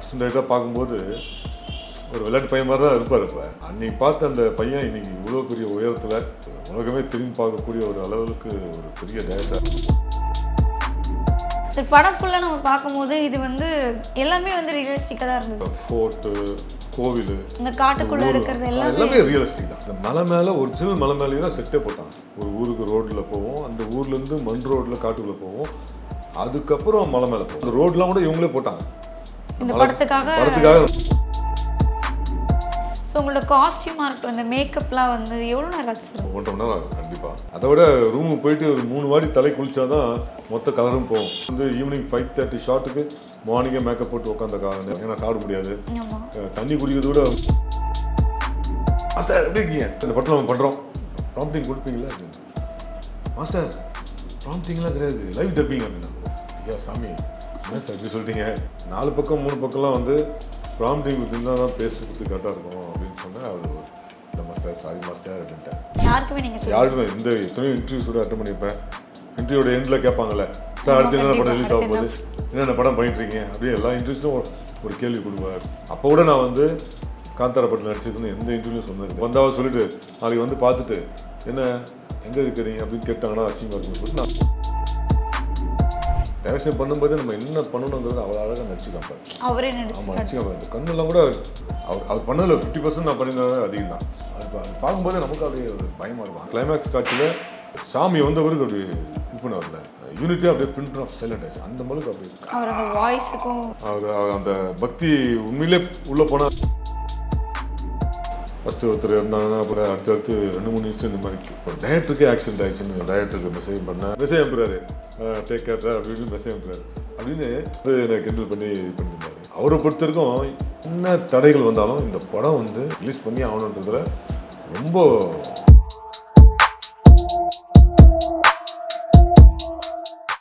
Assistant டைரக்டராக பார்க்கும்போது ஒரு விளையாட்டு பையன் மாதிரி தான் இருப்பார். இப்போ அன்னைக்கு பார்த்த அந்த பையன் இன்னைக்கு இவ்வளோ பெரிய உயரத்தில் உலகமே திரும்பி பார்க்கக்கூடிய ஒரு அளவுக்கு ஒரு பெரிய டைரக்டர். சரி, படம் ஃபுல்லாக நம்ம பார்க்கும்போது இது வந்து எல்லாமே வந்து ரியலிஸ்டிக்காக தான் இருந்தது. ஃபோர்ட்டு, கோவில், இந்த காட்டுக்குள்ளே இருக்கிறது எல்லாமே ரியலிஸ்டிக் தான். இந்த மலை மேலே ஒரிஜினல் மலை மேலேயே தான் செட்டே போட்டாங்க. ஒரு ஊருக்கு ரோட்டில் போவோம், அந்த ஊர்லேருந்து மண் ரோட்டில் காட்டுக்குள்ளே போவோம், அதுக்கப்புறம் மலை மேலே போவோம். அந்த ரோட்லாம் கூட இவங்களே போட்டாங்க இந்த படத்துக்காக. ஸோ உங்களோட காஸ்டியூமாக இருக்கட்டும், இந்த மேக்கப்லாம் வந்து எவ்வளோ நேரம் ஆச்சு சார்? 1.5 மணி நேரம் ஆகும் கண்டிப்பாக. அதை விட ரூமுக்கு போயிட்டு ஒரு 3 வாட்டி தலை குளிச்சா தான் மொத்த கலரும் போகும். வந்து ஈவினிங் 5:30 ஷாட்டுக்கு மார்னிங்கே மேக்கப் போட்டு உட்காந்த காரணம் ஏன்னா சாப்பிட முடியாது. தண்ணி குடிக்கிறத விட மாஸ்டர் எப்படி இருக்கீங்க, இந்த படத்தில் நம்ம பண்ணுறோம் ப்ராம்ப்டிங் கொடுப்பீங்களா அப்படின்னு. மாஸ்டர் ப்ராம்ப்டிங்லாம் கிடையாது, லைவ் டப்பிங் அப்படின்னா. ஐயா சாமி என்ன சார் இப்படி சொல்லிட்டீங்க, 4 பக்கம் 3 பக்கம்லாம் வந்து ப்ராம்ப்டிங் கொடுத்துருந்தா தான் பேச கொடுத்து கரெக்டாக இருக்கும் அப்படின்னு சொன்னேன். அவர் இல்லை மாஸ்டர் சாரி மாஸ்டர் அப்படின்ட்டேன். யாருக்குமே இந்த எத்தனையோ இன்டர்வியூஸ் கூட அட்டன் பண்ணியிருப்பேன். இன்டர்வியூட எண்டில் கேட்பாங்கல்ல, சார் அடுத்து என்னென்ன படம் ரிலீஸ் ஆகும் போது என்னென்ன படம் பண்ணிட்டுருக்கீங்க அப்படியே எல்லா இன்டர்வியூஸ்லும் ஒரு கேள்வி கொடுப்பார். அப்போ கூட நான் வந்து காந்தாரா படத்தில் நடிச்சிருக்கேன்னு எந்த இன்டர்வியூ சொன்னது வந்தாவது சொல்லிட்டு நாளைக்கு வந்து பார்த்துட்டு என்ன எங்கே இருக்கிறீங்க அப்படின்னு கேட்டாங்கன்னா அசிங்கமாக இருக்குன்னு சொல்லிட்டு நான் டைரக்ஷன் பண்ணும்போது நம்ம என்ன பண்ணணுங்கிறது அவ்வளோ அழகாக நடிச்சுக்காப்பார். அவரே ஆமாம் நடிச்சுக்காப்பார். கண்ணெல்லாம் கூட அவர் பண்ணதில் 50% நான் பண்ணியிருந்தாவே அதிகம் தான். அது பார்க்கும்போது நமக்கு அப்படியே ஒரு பயமாக இருக்கும். கிளைமேக்ஸ் காட்சியில் சாமி வந்தவருக்கு அப்படி இது பண்ணுவார்ல, யூனிட்டே அப்படியே பிரிண்ட் ஆஃப் சைலண்ட் ஆச்சு. அந்த அளவுக்கு அப்படி அவர் அந்த வாய்ஸுக்கும் அவர் அந்த பக்தி உண்மையிலே உள்ளே போனால் ஃபஸ்ட்டு ஒருத்தர் இருந்தாங்கன்னா அப்புறம் அடுத்தடுத்து 2-3 நிமிஷம் இந்த மாதிரி ஒரு டைரக்டருக்கே ஆக்சிடென்ட் ஆகிடுச்சுன்னு டைரக்டருக்கு மெசேஜ் பண்ணேன். மெசேஜ் அனுப்புறாரு, டேக் கேர் சார் அப்படின்னு மெசேஜ் அனுப்புறாரு அப்படின்னு என்னை கிண்டல் பண்ணி பண்ணியிருந்தாரு. அவரை பொறுத்த வரைக்கும் என்ன தடைகள் வந்தாலும் இந்த படம் வந்து ரிலீஸ் பண்ணி ஆகணுன்றதுல ரொம்ப.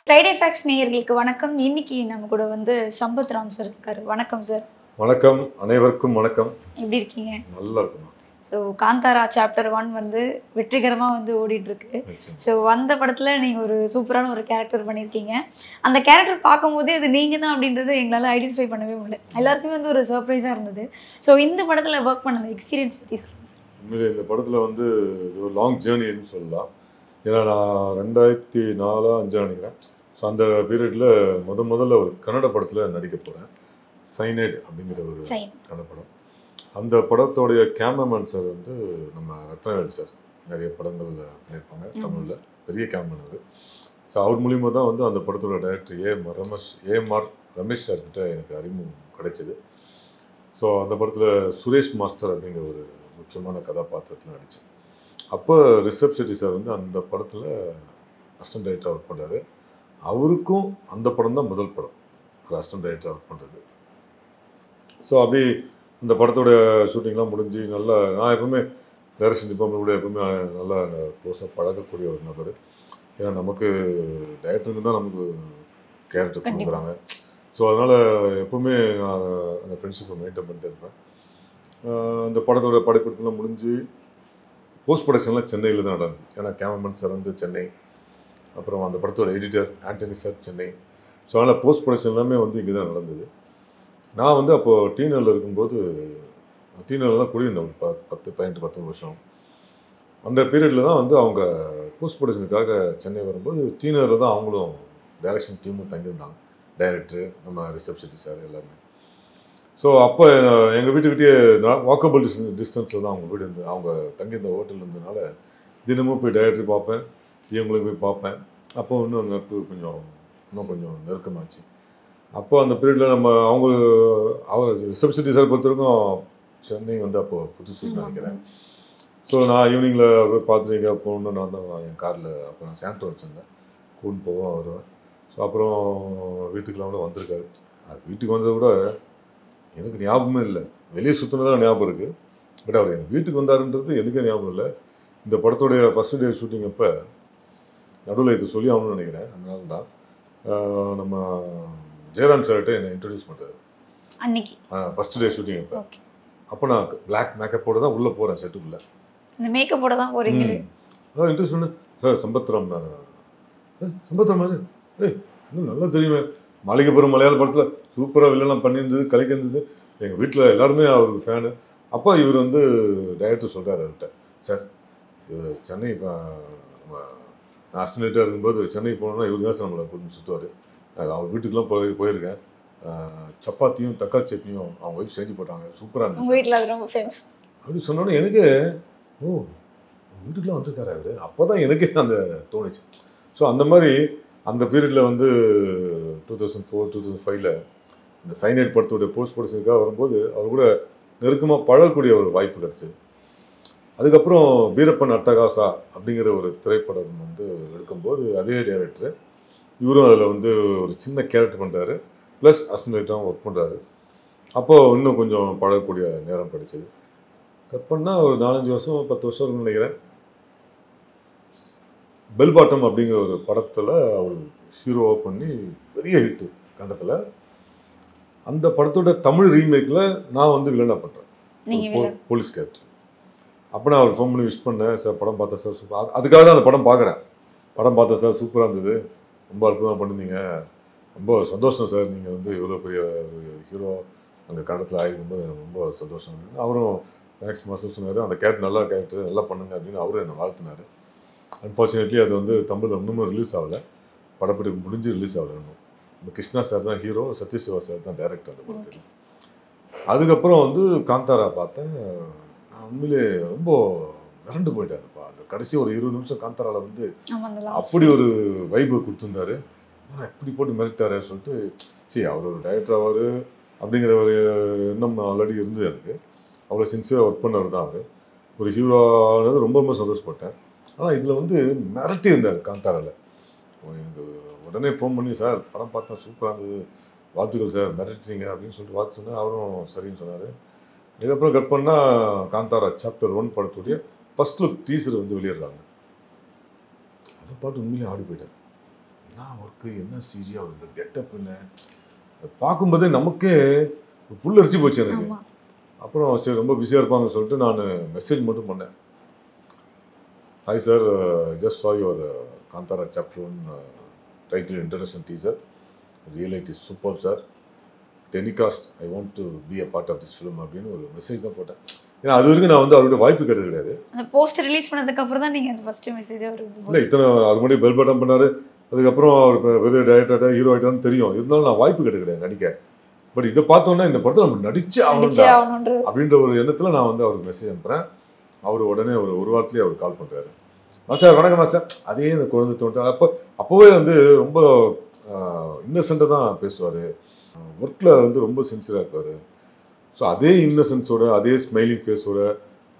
ஃப்ரைடே ஃபேக்ஸ் நேயர்களுக்கு வணக்கம். இன்னைக்கு நம்ம கூட வந்து சம்பத் ராம் சார் இருக்காரு. வணக்கம் சார். வணக்கம், அனைவருக்கும் வணக்கம். எப்படி இருக்கீங்க? நல்லா இருக்கும். ஸோ காந்தாரா சாப்டர் 1 வந்து வெற்றிகரமாக வந்து ஓடிட்டுருக்கு. ஸோ அந்த படத்தில் நீங்கள் ஒரு சூப்பரான ஒரு கேரக்டர் பண்ணியிருக்கீங்க. அந்த கேரக்டர் பார்க்கும்போதே அது நீங்கள் தான் அப்படின்றது எங்களால் ஐடென்டிஃபை பண்ணவே முடியல. எல்லாருக்குமே வந்து ஒரு சர்ப்ரைஸாக இருந்தது. ஸோ இந்த படத்தில் ஒர்க் பண்ண எக்ஸ்பீரியன்ஸ் பற்றி சொல்லுங்கள் சார். உண்மையிலே இந்த படத்தில் வந்து ஒரு லாங் ஜேர்னின்னு சொல்லலாம். ஏன்னா நான் 2004-05 நினைக்கிறேன். ஸோ அந்த பீரியடில் முதல்ல ஒரு கன்னட படத்தில் நடிக்க போகிறேன். சைனைட் அப்படிங்கிற ஒரு கன்னட படம். அந்த படத்தோடைய கேமராமேன் சார் வந்து நம்ம ரத்னவேல் சார். நிறைய படங்கள் பண்ணியிருப்பாங்க தமிழில், பெரிய கேமராமேன் அவர். ஸோ அவர் மூலிமா தான் வந்து அந்த படத்தோட டைரக்டர் ஏஎம்ஆர் ரமேஷ் சார்கிட்ட எனக்கு அறிமுகம் கிடைச்சிது. ஸோ அந்த படத்தில் சுரேஷ் மாஸ்டர் அப்படிங்கிற ஒரு முக்கியமான கதாபாத்திரத்தில் நடித்தேன். அப்போ ரிஷப் ஷெட்டி சார் வந்து அந்த படத்தில் அசிஸ்டன்ட் டைரக்டராக ஒர்க் பண்ணுறாரு. அவருக்கும் அந்த படம் தான் முதல் படம் அசிஸ்டன்ட் டைரக்டராக ஒர்க் பண்ணுறது. ஸோ அப்படி இந்த படத்தோட ஷூட்டிங்லாம் முடிஞ்சு நல்லா நான் எப்பவுமே டைரக்ஷன் டிபார்ட்மெண்ட் கூட எப்பவுமே நல்லா க்ளோஸாக பழகக்கூடிய ஒரு நபர். ஏன்னா நமக்கு டைரக்டருக்கு தான் நமக்கு கேரக்டர் கொடுக்குறாங்க. ஸோ அதனால் எப்பவுமே நான் அந்த ஃப்ரெண்ட்ஷிப்பை மெயின்டைன் பண்ணிட்டு இருப்பேன். இந்த படத்தோட படப்பிடிப்புலாம் முடிஞ்சு போஸ்ட் ப்ரொடக்ஷன்லாம் சென்னையில் தான் நடந்துச்சு. ஏன்னா கேமராமேன் சார் வந்து சென்னை, அப்புறம் அந்த படத்தோட editor Antony sir Chennai. So அதனால் போஸ்ட் ப்ரொடக்ஷன் எல்லாமே வந்து இங்கே தான் நடந்தது. நான் வந்து அப்போது டீனரில் இருக்கும்போது டீனரில் தான் குடியிருந்தேன் ஒரு 10-15 வருஷம். அந்த பீரியடில் தான் வந்து அவங்க போஸ்ட் ப்ரொடக்ஷனுக்காக சென்னை வரும்போது டீனரில் தான் அவங்களும் டைரக்ஷன் டீமும் தங்கியிருந்தாங்க. டைரக்டர் நம்ம ரிஷப் ஷெட்டி சார் எல்லாருமே. ஸோ அப்போ எங்கள் வீட்டுக்கிட்டே வாக்கபிள் டிஸ்டன்ஸில் தான் அவங்க வீடு இருந்து அவங்க தங்கியிருந்த ஹோட்டல் இருந்ததுனால தினமும் போய் டைரக்டர் பார்ப்பேன், இவங்களுக்கு போய் பார்ப்பேன். அப்போ இன்னும் அந்த நட்பு இன்னும் கொஞ்சம் நெருக்கமாச்சு. அப்போ அந்த பீரியடில் நம்ம அவர் ரிஷப் ஷெட்டி சார் பொறுத்தவரைக்கும் சென்னை வந்து அப்போது புதுசுன்னு நினைக்கிறேன். ஸோ நான் ஈவினிங்கில் போய் பார்த்துட்டு எங்கேயா போகணுன்னு நான் தான் என் காரில் அப்போ நான் சாண்டோ வச்சுருந்தேன், கூட்டு போவேன் வருவேன். ஸோ அப்புறம் வீட்டுக்கெலாம் கூட வந்திருக்காரு. அது வீட்டுக்கு வந்ததை விட எனக்கு ஞாபகமே இல்லை, வெளியே சுற்றினதான் ஞாபகம் இருக்குது. பட் அவர் எங்கள் வீட்டுக்கு வந்தாருன்றது எனக்கே ஞாபகம் இல்லை. இந்த படத்தோடைய ஃபஸ்ட் டே ஷூட்டிங் அப்போ நடுவில் இது சொல்லி ஆகணும்னு நினைக்கிறேன். அதனால தான் நம்ம ஜெயராம் சார்கிட்ட என்னை இன்ட்ரடியூஸ் பண்ணுறாரு அன்னைக்கு ஃபஸ்ட் டே ஷூட்டிங் அப்போ. அப்போ நான் பிளாக் மேக்கப்போட தான் உள்ளே போகிறேன் செட்டுக்குள்ளே. இந்த மேக்கப்போட தான் போகிறீங்க. இன்ட்ரெஸ்ட் பண்ணேன் சார். சம்பத்ராம் அது இன்னும் நல்லா தெரியுமே, மாளிகைப்புறம் மலையாள படத்தில் சூப்பராக வில்லெல்லாம் பண்ணியிருந்தது, கலைக்கிருந்தது. எங்கள் வீட்டில் எல்லாருமே அவருக்கு ஃபேனு. அப்போ இவர் வந்து டைரக்டர் சொல்கிறார் அவர்கிட்ட, சார் இவர் சென்னை இப்போ நான் அஸ்டிமேட்டாக இருக்கும்போது சென்னை போனோன்னா இவர் தான் சார் நம்மளை கூட்டிட்டு சுற்றுவார். அவர் வீட்டுக்கெலாம் போயிருக்கேன். சப்பாத்தியும் தக்காளி சட்னியும் அவங்க ஒய்ஃப் செஞ்சு போட்டாங்க, சூப்பராக இருந்துச்சு. உங்கள் வீட்டில் அது ரொம்ப ஃபேமஸ் அப்படி சொன்னோன்னே எனக்கு வீட்டுக்குலாம் வந்திருக்காரு அவர். அப்போ தான் எனக்கே அந்த தோணுச்சு. ஸோ அந்த மாதிரி அந்த பீரியடில் வந்து 2004 2005 இந்த சைனைட் படத்துடைய போஸ்ட் ப்ரொடக்ஷனுக்காக வரும்போது அவர் கூட நெருக்கமாக பழகக்கூடிய ஒரு வாய்ப்பு கிடச்சிது. அதுக்கப்புறம் வீரப்பன் அட்டகாசா அப்படிங்கிற ஒரு திரைப்படம் வந்து எடுக்கும்போது அதே டைரக்டர் இவரும் அதில் வந்து ஒரு சின்ன கேரக்டர் பண்ணுறாரு, ப்ளஸ் அசிஸ்டன்ட்டாகவும் ஒர்க் பண்ணுறாரு. அப்போது இன்னும் கொஞ்சம் பழகக்கூடிய நேரம் கிடைச்சிது. கட் பண்ணால் ஒரு 4-5 வருஷம் 10 வருஷம் இருக்குன்னு நினைக்கிறேன். பெல் பாட்டம் அப்படிங்கிற ஒரு படத்தில் அவர் ஹீரோவாக பண்ணி பெரிய ஹிட்டு கண்டத்தில். அந்த படத்தோட தமிழ் ரீமேக்கில் நான் வந்து வில்லனாக பண்ணுறேன், போலீஸ் கேரக்டர். அப்போ நான் அவர் ஃபோன் பண்ணி விஷ் பண்ணேன், சார் படம் பார்த்தேன் சார் சூப்பர். அதுக்காக தான் அந்த படம் பார்க்குறேன். படம் பார்த்தேன் சார், சூப்பராக இருந்தது, ரொம்ப அற்புதமாக பண்ணியிருந்தீங்க, ரொம்ப சந்தோஷம் சார், நீங்கள் வந்து இவ்வளோ பெரிய ஹீரோ அங்கே கண்டத்தில் ஆகிருக்கும்போது எனக்கு ரொம்ப சந்தோஷம். அவரும் தேங்க்ஸ் மாஸ்டர் சொன்னார், அந்த கேரக்டர் நல்ல கேரக்டர், நல்லா பண்ணுங்க அப்படின்னு அவரும் என்னை வாழ்த்தினார். அன்ஃபார்ச்சுனேட்லி அது வந்து தமிழில் இன்னமும் ரிலீஸ் ஆகலை, படப்பிடிப்பு முடிஞ்சு ரிலீஸ் ஆகலை இன்னும். இப்போ கிருஷ்ணா சார் தான் ஹீரோ, சத்யசிவா சார் தான் டைரக்டர் அந்த படத்தில். அதுக்கப்புறம் வந்து காந்தாரா பார்த்தேன். நான் உண்மையிலே ரொம்ப மிரண்டு போயிட்டேன்ப்பா. அந்த கடைசி ஒரு 20 நிமிஷம் காந்தாராவில் வந்து அப்படி ஒரு வைபு கொடுத்துருந்தாரு. ஆனால் எப்படி போட்டு மிரட்டாரு சொல்லிட்டு, சரி அவர் ஒரு டைரக்டர் ஆவார் அப்படிங்கிற ஒரு எண்ணம் ஆல்ரெடி இருந்தது எனக்கு. அவ்வளோ சின்சியராக ஒர்க் பண்ணவர் தான் அவர். ஒரு ஹீரோ ஆனது ரொம்ப ரொம்ப சந்தோஷப்பட்டேன். ஆனால் இதில் வந்து மிரட்டி இருந்தார் காந்தாராவில். எனக்கு உடனே ஃபோன் பண்ணி, சார் படம் பார்த்தா சூப்பராக இருந்தது, வாழ்த்துக்கள் சார், மிரட்டிங்க அப்படின்னு சொல்லிட்டு வாழ்த்து சொன்னேன். அவரும் சரின்னு சொன்னார். இதுக்கப்புறம் கட் பண்ணால் காந்தாரா சாப்டர் 1 படத்துடைய ஃபர்ஸ்ட் லுக் டீசர் வந்து வெளியிடுறாங்க. அதை பார்த்து உண்மையிலே ஆடி போயிட்டேன். என்ன ஒர்க்கு, என்ன சிஜி, அவரோட கெட்டப் என்ன, பார்க்கும்போதே நமக்கே புல்லரிச்சு போச்சு எனக்கு. அப்புறம் சரி ரொம்ப பிஸியாக இருப்பாங்கன்னு சொல்லிட்டு நான் மெசேஜ் மட்டும் பண்ணேன். Hi sir, just saw your Kantara chapter 1 title introduction teaser, real it is super sir, telecast I want to be a part of this film அப்படின்னு ஒரு மெசேஜ் தான் போட்டேன். ஏன்னா அது வரைக்கும் நான் வந்து அவருடைய வாய்ப்பு கிடையாது கிடையாது. அந்த போஸ்டர் ரிலீஸ் பண்ணதுக்கு அப்புறம் தான் நீங்கள் அந்த ஃபர்ஸ்ட் மெசேஜ் அவருக்கு இல்லை, இத்தனை அது முன்னாடி பெல் பட்டம் பண்ணார். அதுக்கப்புறம் அவர் பெரிய டைரக்டர் ஹீரோ ஆகிட்டான்னு தெரியும். இருந்தாலும் நான் வாய்ப்பு கிடையாது நடிக்க. பட் இதை பார்த்தோன்னா இந்த படத்தில் நம்ம நடிச்சே ஆகணும் அப்படின்ற ஒரு எண்ணத்தில் நான் வந்து அவருக்கு மெசேஜ் அனுப்புகிறேன். அவர் உடனே ஒரு வாரத்துலேயே அவர் கால் பண்ணுறாரு. மாஸ்டர் வணக்கம் மாஸ்டர். அதே இந்த குழந்தை தோன்றார். அப்போவே வந்து ரொம்ப இன்னசென்ட்டாக தான் பேசுவார். ஒர்க்கில் வந்து ரொம்ப சின்சியராக இருப்பார். ஸோ அதே இன்னசென்ஸோட, அதே ஸ்மைலிங் ஃபேஸோட,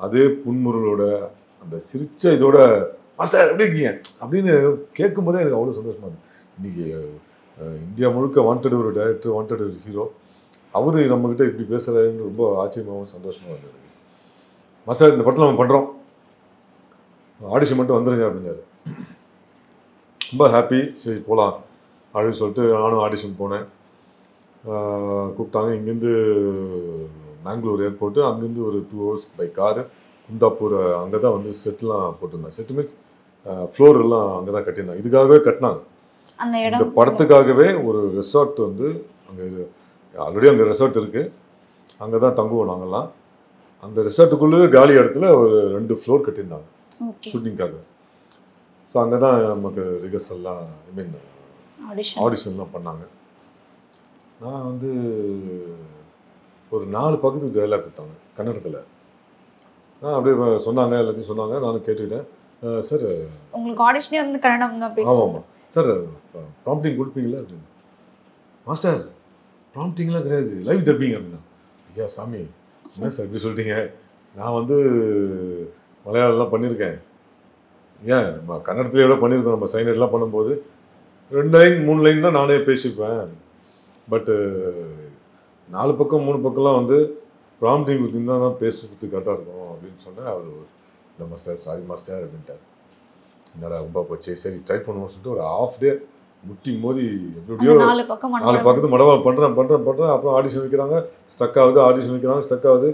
அதே புன்முருளோட, அந்த சிரிச்ச இதோட மாஸ்டர் எப்படி இருக்கீங்க அப்படின்னு கேட்கும் போதே எனக்கு அவ்வளோ சந்தோஷமாக இருந்தது. இன்றைக்கி இந்தியா முழுக்க வாண்டட் ஒரு டைரக்டர், வாண்டட் ஒரு ஹீரோ, அவர் நம்மக்கிட்ட இப்படி பேசுகிறாருன்னு ரொம்ப ஆச்சரியமாகவும் சந்தோஷமாக இருந்தது. மாஸ்டர் இந்த படத்தில் நம்ம பண்ணுறோம், ஆடிஷன் மட்டும் வந்துடுங்க அப்படின்னாரு. ரொம்ப ஹாப்பி, சரி போகலாம் அப்படின்னு சொல்லிட்டு நானும் ஆடிஷன் போனேன். கூப்பிட்டாங்க இங்கேருந்து மேங்களூர் ஏர்போர்ட்டு, அங்கேருந்து ஒரு 2 hours பை காரு குந்தாப்பூர், அங்கே தான் வந்து செட்லாம் போட்டிருந்தாங்க. செட்டு மீன்ஸ் ஃப்ளோர் எல்லாம் அங்கே தான் கட்டியிருந்தாங்க. இதுக்காகவே கட்டினாங்க. இந்த படத்துக்காகவே ஒரு ரெசார்ட் வந்து அங்கே ஆல்ரெடி அங்கே ரெசார்ட் இருக்குது, அங்கே தான் தங்குவோம் நாங்கள்லாம். அந்த ரெசார்ட்டுக்குள்ளே காலி இடத்துல ஒரு 2 ஃப்ளோர் கட்டியிருந்தாங்க ஷூட்டிங்காக. ஸோ அங்கே தான் நமக்கு ரிஹர்சல்லாம், ஐ மீன் ஆடிஷன்லாம் பண்ணாங்க. நான் வந்து ஒரு 4 பக்கத்துக்கு டைலாக் கொடுத்தாங்க கன்னடத்தில். அப்படியே சொன்னாங்க, எல்லாத்தையும் சொன்னாங்க, நானும் கேட்டுக்கிட்டேன். சார் உங்களுக்கு ஆடிஷனே வந்து கன்னடம் தான் பேசுவாங்க. ஆமாம் சார், ப்ராம்ப்டிங் கொடுப்பீங்களா அப்படின்னு. மாஸ்டர் ப்ராம்ப்டிங்லாம் கிடையாது, லைவ் டப்பிங் அப்படின்னா. ஐயா சாமி என்ன சார் இப்படி சொல்லிட்டீங்க, நான் வந்து மலையாளம்லாம் பண்ணியிருக்கேன், ஏன் கன்னடத்துல எவ்வளோ பண்ணியிருக்கோம், நம்ம சைனட்லாம் பண்ணும்போது 2 லைன் 3 லைன் தான் நானே பேசியிருப்பேன். பட்டு 4 பக்கம் 3 பக்கம்லாம் வந்து ப்ராம்ப்டிங் கொடுத்தீங்கன்னா தான் பேசுறதுக்கு கரெக்டாக இருக்கும் அப்படின்னு சொன்னேன். அவர் இல்லை மாஸ்டர், சாரி மாஸ்டர் அப்படின்ட்டார். என்னடா ரொம்ப போச்சு, சரி ட்ரை பண்ணுவோம்னு சொல்லிட்டு ஒரு ½ டே முட்டி மோதி எப்படியோ 4 பக்கத்து மடவாள் பண்ணுறேன். அப்புறம் ஆடிஷன் வைக்கிறாங்க, ஸ்டக் ஆகுது, ஆடிஷன் வைக்கிறாங்க, ஸ்டக் ஆகுது.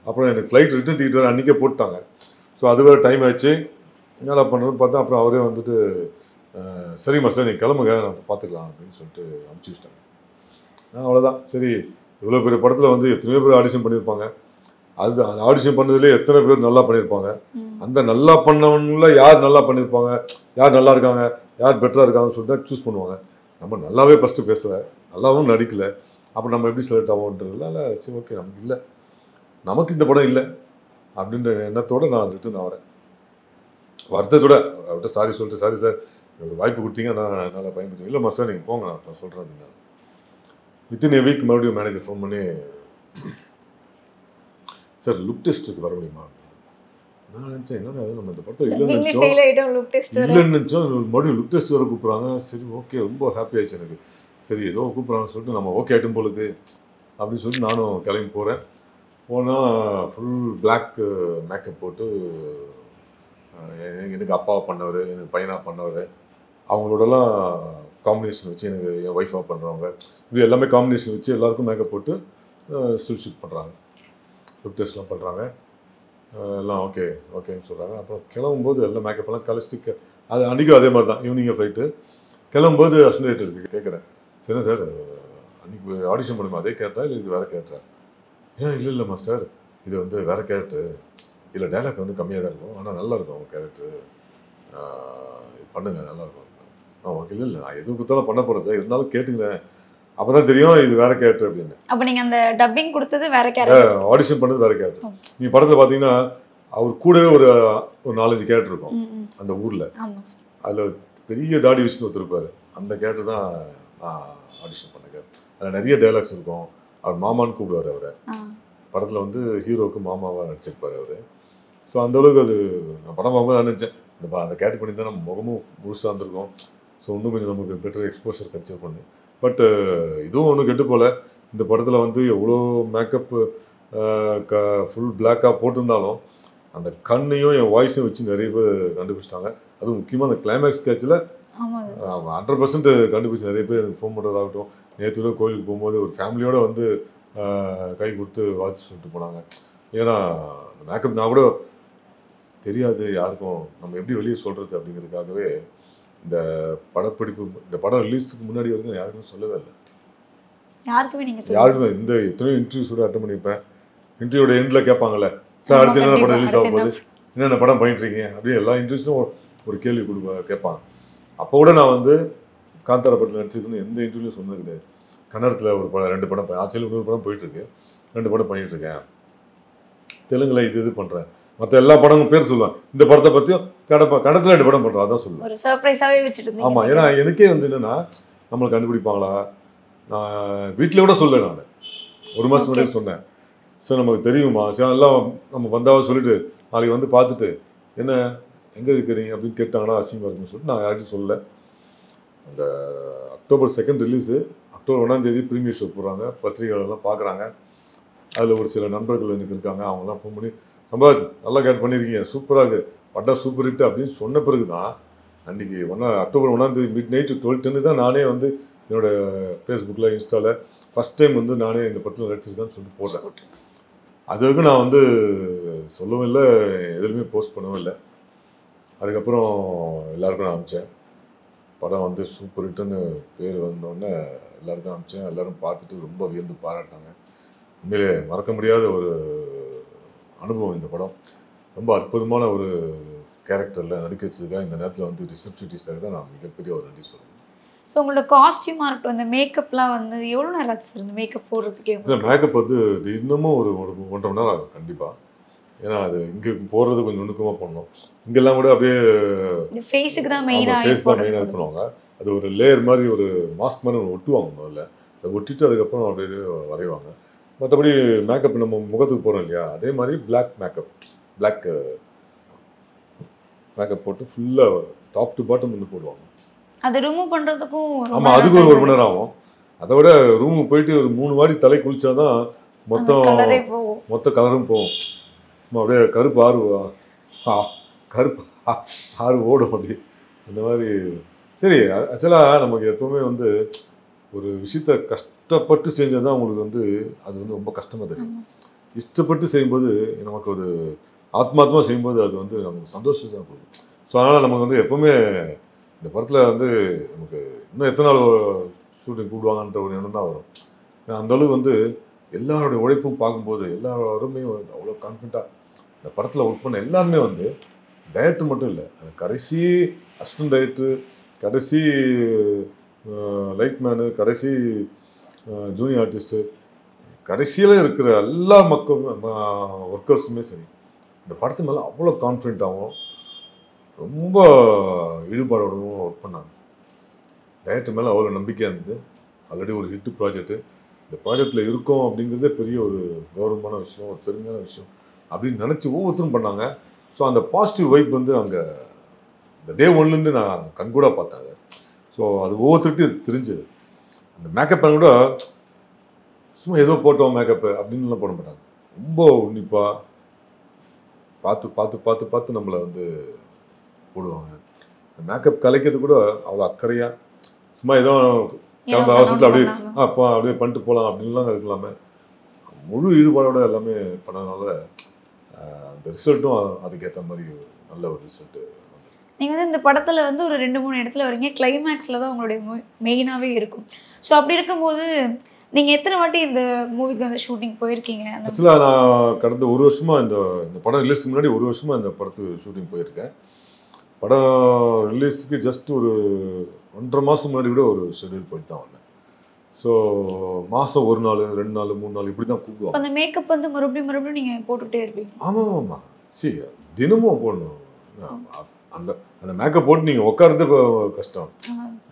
அப்புறம் எனக்கு ஃப்ளைட் ரிட்டன் டிக்கெட் வேறு அன்றைக்கே போட்டாங்க. ஸோ அது வேறு டைம் ஆயிடுச்சு. என்னடா பண்ணுறதுன்னு பார்த்தா அப்புறம் அவரே வந்துட்டு சரி மாஸ்டர் நீங்கள் கிளம்புங்க, நான் பார்த்துக்கலாம் அப்படின்னு சொல்லிட்டு அனுப்பிச்சி வச்சிட்டாங்க. அவ்வளோதான். சரி, இவ்வளோ பெரிய படத்தில் வந்து எத்தனையோ பேர் ஆடிஷன் பண்ணியிருப்பாங்க. அது அந்த ஆடிஷன் பண்ணதுலேயே எத்தனை பேர் நல்லா பண்ணியிருப்பாங்க. அந்த நல்லா பண்ணவங்கள யார் நல்லா பண்ணியிருப்பாங்க, யார் நல்லா இருக்காங்க, யார் பெட்டராக இருக்காங்கன்னு சொல்லிட்டு தான் சூஸ் பண்ணுவாங்க. நம்ம நல்லாவே ஃபஸ்ட்டு பேசலை, நல்லாவும் நடிக்கலை, அப்போ நம்ம எப்படி செலக்ட் ஆகும்ன்றதுல சரி ஓகே நமக்கு இல்லை, நமக்கு இந்த படம் இல்லை அப்படின்ற எண்ணத்தோடு நான் ரிட்டர்ன் ஆகிறேன். வருத்தத்தோட அவர்கிட்ட சாரி சொல்லிட்டு, சாரி சார் ஒரு வாய்ப்பு கொடுத்தீங்க, நான் நல்லா பயன்படுத்தி இல்லைம்மா சார் நீங்கள் போங்க நான் இப்போ சொல்கிறேன் அப்படின்னா. வித்தின் ஏ வீக் மறுபடியும் மேனேஜர் ஃபோன் பண்ணி, சார் லுக் டெஸ்ட்டுக்கு வர முடியுமா? நான் நினச்சேன் என்னடா நம்ம இந்த படத்தில் இல்லைன்னு நினச்சோம், மறுபடியும் லுக் டெஸ்ட் வர கூப்பிட்றாங்க. சரி ஓகே, ரொம்ப ஹாப்பி ஆயிடுச்சு எனக்கு. சரி ஏதோ கூப்பிட்றாங்கன்னு சொல்லிட்டு நம்ம ஓகே ஆகிட்டும் போலுக்கு அப்படின்னு சொல்லிட்டு நானும் கிளம்பி போகிறேன். போனால் ஃபுல் பிளாக் மேக்கப் போட்டு எனக்கு அப்பாவை பண்ணவர், எனக்கு பையனாக பண்ணவர், அவங்களோடலாம் காம்பினேஷன் வச்சு எனக்கு என் ஒய்ஃபாக பண்ணுறவங்க, இப்படி எல்லாமே காம்பினேஷன் வச்சு எல்லாருக்கும் மேக்கப் போட்டு ஸ்டில் ஷூட் பண்ணுறாங்க, லுக் டெஸ்ட்லாம் பண்ணுறாங்க. எல்லாம் ஓகே ஓகேன்னு சொல்கிறாங்க. அப்புறம் கிளம்பும்போது எல்லாம் மேக்கப்பெல்லாம் கழிச்சிட்டு அது அன்றைக்கும் அதே மாதிரி தான் ஈவினிங் ஃப்ளைட்டு. கிளம்பும்போது அசன்டேட் இருக்குது கேட்குறேன், சரி சார் அன்றைக்கி ஆடிஷன் பண்ணுமா அதே கேரக்டரா இல்லை இது வேறு கேரக்டரா? ஏன் இல்லை மாஸ்டர் இது வந்து வேறு கேரக்டரு, இல்லை டைலாக் வந்து கம்மியாக தான் இருக்கும், ஆனால் நல்லாயிருக்கும் அவங்க கேரக்டரு, பண்ணுங்கள் நல்லாயிருக்கும். ஓகே இல்லை நான் எதுவும் கொடுத்தாலும் பண்ண போகிறேன் சார், இருந்தாலும் கேட்டுக்கிறேன், அப்போ தான் தெரியும் இது வேறு கேரக்டர் அப்படின்னு. அப்போ நீங்கள் அந்த டப்பிங் கொடுத்தது வேறு கேரக்டர், ஆடிஷன் பண்ணது வேறு கேரக்டர். நீங்கள் படத்தில் பார்த்தீங்கன்னா அவர் கூடவே ஒரு 4-5 கேரக்டர் இருக்கும் அந்த ஊரில். அதில் பெரிய தாடி வச்சுன்னு ஒருத்தருப்பார், அந்த கேரக்டர் தான் நான் ஆடிஷன் பண்ண கேரக்டர். அதில் நிறைய டைலாக்ஸ் இருக்கும். அவர் மாமான்னு கூப்பிடுவார் அவரை, படத்தில் வந்து ஹீரோவுக்கு மாமாவாக நடிச்சிருப்பார் அவர். ஸோ அந்தளவுக்கு அது நான் படம் பார்க்கும்போது தான் நினச்சேன், அந்த கேரக்டர் பண்ணி தான் நம்ம முகமும் முழுசாக இருந்திருக்கோம். ஸோ இன்னும் கொஞ்சம் நமக்கு பெட்டர் எக்ஸ்போஷர் கிடச்சிருக்கோன்னு. பட் இதுவும் ஒன்றும் கெட்டு போகல. இந்த படத்தில் வந்து எவ்வளோ மேக்கப்பு ஃபுல் பிளாக்காக போட்டிருந்தாலும் அந்த கண்ணையும் என் வாய்ஸையும் வச்சு நிறைய பேர் கண்டுபிடிச்சிட்டாங்க. அதுவும் முக்கியமாக அந்த கிளைமேக்ஸ் கேட்சில் 100% கண்டுபிடிச்சி நிறைய பேர் எனக்கு ஃபோன் பண்ணுறதாகட்டும். நேற்று கோயிலுக்கு போகும்போது ஒரு ஃபேமிலியோடு வந்து கை கொடுத்து வாழ்த்து சொல்லிட்டு போனாங்க. ஏன்னா மேக்கப் நான் கூட தெரியாது யாருக்கும், நம்ம எப்படி வெளியே சொல்கிறது அப்படிங்கிறதுக்காகவே இந்த படப்பிடிப்பு, இந்த படம் ரிலீஸுக்கு முன்னாடி வரைக்கும் யாருக்குமே சொல்லவே இல்லை. யாருக்குமே இந்த எத்தனையோ இன்டர்வியூஸோட அட்டன் பண்ணியிருப்பேன். இன்டர்வியூட எண்டில் கேட்பாங்கல்ல, சார் அடுத்து என்னென்ன படம் ரிலீஸ் ஆகும்போது என்னென்ன படம் பண்ணிட்டுருக்கீங்க அப்படின்னு எல்லா இன்டர்வியூஸும் ஒரு கேள்வி கேட்பாங்க. அப்போ கூட நான் வந்து காந்தார படத்தில் நடிச்சிருக்கேன்னு எந்த இன்டர்வியூ சொன்னது கிடையாது. கன்னடத்தில் ஒரு படம் 2 படம், ஆச்சரியம் 1 படம் போயிட்டுருக்கு, 2 படம் பண்ணிகிட்ருக்கேன். தெலுங்கில் இது பண்ணுறேன், மற்ற எல்லா படமும் பேர் சொல்லுவேன். இந்த படத்தை பற்றியும் கன்னடத்தில் 2 படம் பண்ணுறேன், அதான் சொல்லுவேன். ஒரு சர்ப்ரைஸாகவே வச்சுட்டு. ஆமாம், ஏன்னா எனக்கே வந்து என்னென்னா நம்மளை கண்டுபிடிப்பாங்களா, நான் வீட்டில் கூட சொல்ல, நான் 1 மாதம் முன்னாடியே சொன்னேன், சார் நமக்கு தெரியுமா சார், எல்லாம் நம்ம வந்தாவ சொல்லிட்டு நாளைக்கு வந்து பார்த்துட்டு என்ன எங்கே இருக்கிறீங்க அப்படின்னு கேட்டாங்கன்னா அசிங்கமாக இருக்குன்னு சொல்லிட்டு நான் யார்கிட்டையும் சொல்லலை. அந்த October 2 release, October 1 premier show போடுறாங்க, பத்திரிகைகளெல்லாம் பார்க்குறாங்க. அதில் ஒரு சில நண்பர்கள் எனக்கு இருக்காங்க, அவங்களாம் ஃபோன் பண்ணி சம்பாத் நல்லா கேட் பண்ணியிருக்கீங்க, சூப்பராக இருக்குது, படம் சூப்பர் ஹிட் அப்படின்னு சொன்ன பிறகு தான் அன்றைக்கி அக்டோபர் 1 மிட் நைட்டு 12:10 தான் நானே வந்து என்னோடய ஃபேஸ்புக்கில் இன்ஸ்டாவில் ஃபஸ்ட் டைம் வந்து நானே இந்த படத்தில் நடிச்சிருக்கேன்னு சொல்லிட்டு போடுறேன். அது வரைக்கும் நான் வந்து சொல்லவும் இல்லை, எதுலையுமே போஸ்ட் பண்ணவும் இல்லை. அதுக்கப்புறம் எல்லாருக்கும் நான் அனுப்பிச்சேன். படம் வந்து சூப்பர் ஹிட்டுன்னு பேர் வந்தோடனே எல்லாருக்கும் அனுப்பிச்சேன். எல்லோரும் பார்த்துட்டு ரொம்ப வியந்து பாராட்டினாங்க. உண்மையிலே மறக்க முடியாத ஒரு அனுபவம் இந்த படம். ரொம்ப அற்புதமான ஒரு கேரக்டரில் நடிக்க வச்சதுக்காக இந்த நேரத்தில் வந்து ரிசப்ஷனிஸ்டாக தான் நான் மிகப்பெரிய ஒரு நன்றி சொல்லுவேன். ஸோ உங்களோட காஸ்டியூமாக இருக்கட்டும், இந்த மேக்கப்லாம் வந்து எவ்வளோ நேரம் ஆச்சு சார் இந்த மேக்கப் போடுறதுக்கே? சார் மேக்கப் வந்து இன்னமும் ஒரு 1.5 மணி நேரம் ஆகும் கண்டிப்பாக. ஏன்னா அது இங்கே போடுறது கொஞ்சம் நுணுக்கமாக பண்ணணும். இங்கெல்லாம் கூட அப்படியே ஃபேஸுக்கு தான் மெயினாக இது பண்ணுவாங்க. அது ஒரு லேயர் மாதிரி ஒரு மாஸ்க் மாதிரி ஒட்டுவாங்க முதல்ல, அதை ஒட்டிட்டு அதுக்கப்புறம் அப்படியே வரைவாங்க. மற்றபடி மேக்கப் நம்ம முகத்துக்கு போகிறோம் இல்லையா, அதே மாதிரி பிளாக் மேக்கப் போட்டு ஃபுல்லாக டாப் டு பாட்டம் வந்து போடுவாங்க. அது ரிமூவ் பண்ணுறதுக்கும் ஆமாம், அதுக்கு ஒரு 1 மணி நேரம் ஆகும். அதை விட ரூமுக்கு போயிட்டு ஒரு 3 வாட்டி தலை குளிச்சாதான் மொத்த கலரும் போகும். அப்படியே கருப்பு ஆறு ஓடும் அப்படி அந்த மாதிரி. சரி, ஆக்சுவலாக நமக்கு எப்பவுமே வந்து ஒரு விஷயத்த கஷ்டப்பட்டு செஞ்சது தான் உங்களுக்கு வந்து அது வந்து ரொம்ப கஷ்டமாக தெரியும். இஷ்டப்பட்டு செய்யும்போது நமக்கு ஒரு ஆத்மாத்மா செய்யும்போது அது வந்து நமக்கு சந்தோஷம் தான் போகும். ஸோ அதனால் நமக்கு வந்து எப்போவுமே இந்த படத்தில் வந்து நமக்கு இன்னும் எத்தனை நாள் ஷூட்டிங் கூடுவாங்கன்ற ஒரு எண்ணம் தான் வரும். அந்த அளவுக்கு வந்து எல்லாருடைய உழைப்பும் பார்க்கும்போது எல்லாருமே வந்து அவ்வளோ கான்ஃபிடண்ட்டாக இந்த படத்தில் ஒர்க் பண்ண எல்லாருமே வந்து டைரக்டர் மட்டும் இல்லை, அது கடைசி அசிஸ்டன்ட் டைரக்டர், கடைசி லைட் மேனு, கடைசி ஜூனியர் ஆர்டிஸ்ட்டு, கடைசியில் இருக்கிற எல்லா மக்களும் ஒர்க்கர்ஸுமே சரி இந்த படத்து மேலே அவ்வளோ கான்ஃபிடென்ட்டாகவும் ரொம்ப ஈடுபாடோடவும் ஒர்க் பண்ணாங்க. டைரக்டர் மேலே அவ்வளோ நம்பிக்கையாக இருந்தது. ஆல்ரெடி ஒரு ஹிட் ப்ராஜெக்ட்டு, இந்த ப்ராஜெக்டில் இருக்கோம் அப்படிங்கிறதே பெரிய ஒரு கௌரவமான விஷயம், ஒரு பெருமையான விஷயம் அப்படின்னு நினச்சி ஒவ்வொருத்தரும் பண்ணாங்க. ஸோ அந்த பாசிட்டிவ் வைப் வந்து அங்கே இந்த டே ஒன்லேருந்து நான் கண்கூடாக பார்த்தாங்க. ஸோ அது ஒவ்வொருத்தருக்கிட்டையும் தெரிஞ்சுது. அந்த மேக்கப் கூட சும்மா ஏதோ போட்டோம் மேக்கப்பு அப்படின்லாம் போட மாட்டாங்க. ரொம்ப உன்னிப்பாக பார்த்து பார்த்து பார்த்து பார்த்து நம்மளை வந்து போடுவாங்க. இந்த மேக்கப் கலைக்கிறது கூட அவ்வளோ அக்கறையாக சும்மா ஏதோ கிளம்ப அவசரத்தில் அப்படியே அப்படியே பண்ணிட்டு போகலாம் அப்படின்லாம் இருக்கலாமே, முழு ஈடுபாடோட எல்லாமே பண்ணதுனால அந்த ரிசல்ட்டும் அதுக்கேற்ற மாதிரி நல்ல ஒரு ரிசல்ட்டு. நீங்கள் வந்து இந்த படத்தில் வந்து ஒரு 2-3 இடத்துல வரீங்க, கிளைமேக்ஸில் தான் உங்களுடைய மெயினாகவே இருக்கும். ஸோ அப்படி இருக்கும்போது நீங்கள் எத்தனை வாட்டி இந்த மூவிக்கு வந்து ஷூட்டிங் போயிருக்கீங்க? ஆக்சுவலாக நான் கடந்த ஒரு வருஷமாக இந்த படம் ரிலீஸ்க்கு முன்னாடி ஒரு வருஷமாக இந்த படத்துக்கு ஷூட்டிங் போயிருக்கேன். படம் ரிலீஸுக்கு ஜஸ்ட் ஒரு 1.5 மாதம் முன்னாடி கூட ஒரு ஷெட்யூல் போயிட்டு தான் வந்தேன். ஸோ மாதம் 1 நாள் 2 நாள் 3 நாள் இப்படி தான் கூப்பிடுவாங்க. அந்த மேக்கப் வந்து மறுபடியும் நீங்கள் போட்டுகிட்டே இருப்பீங்க? ஆமாம், சரி தினமும் போடணும். அந்த அந்த மேக்கப் போட்டு நீங்கள் உட்காரது கஷ்டம்,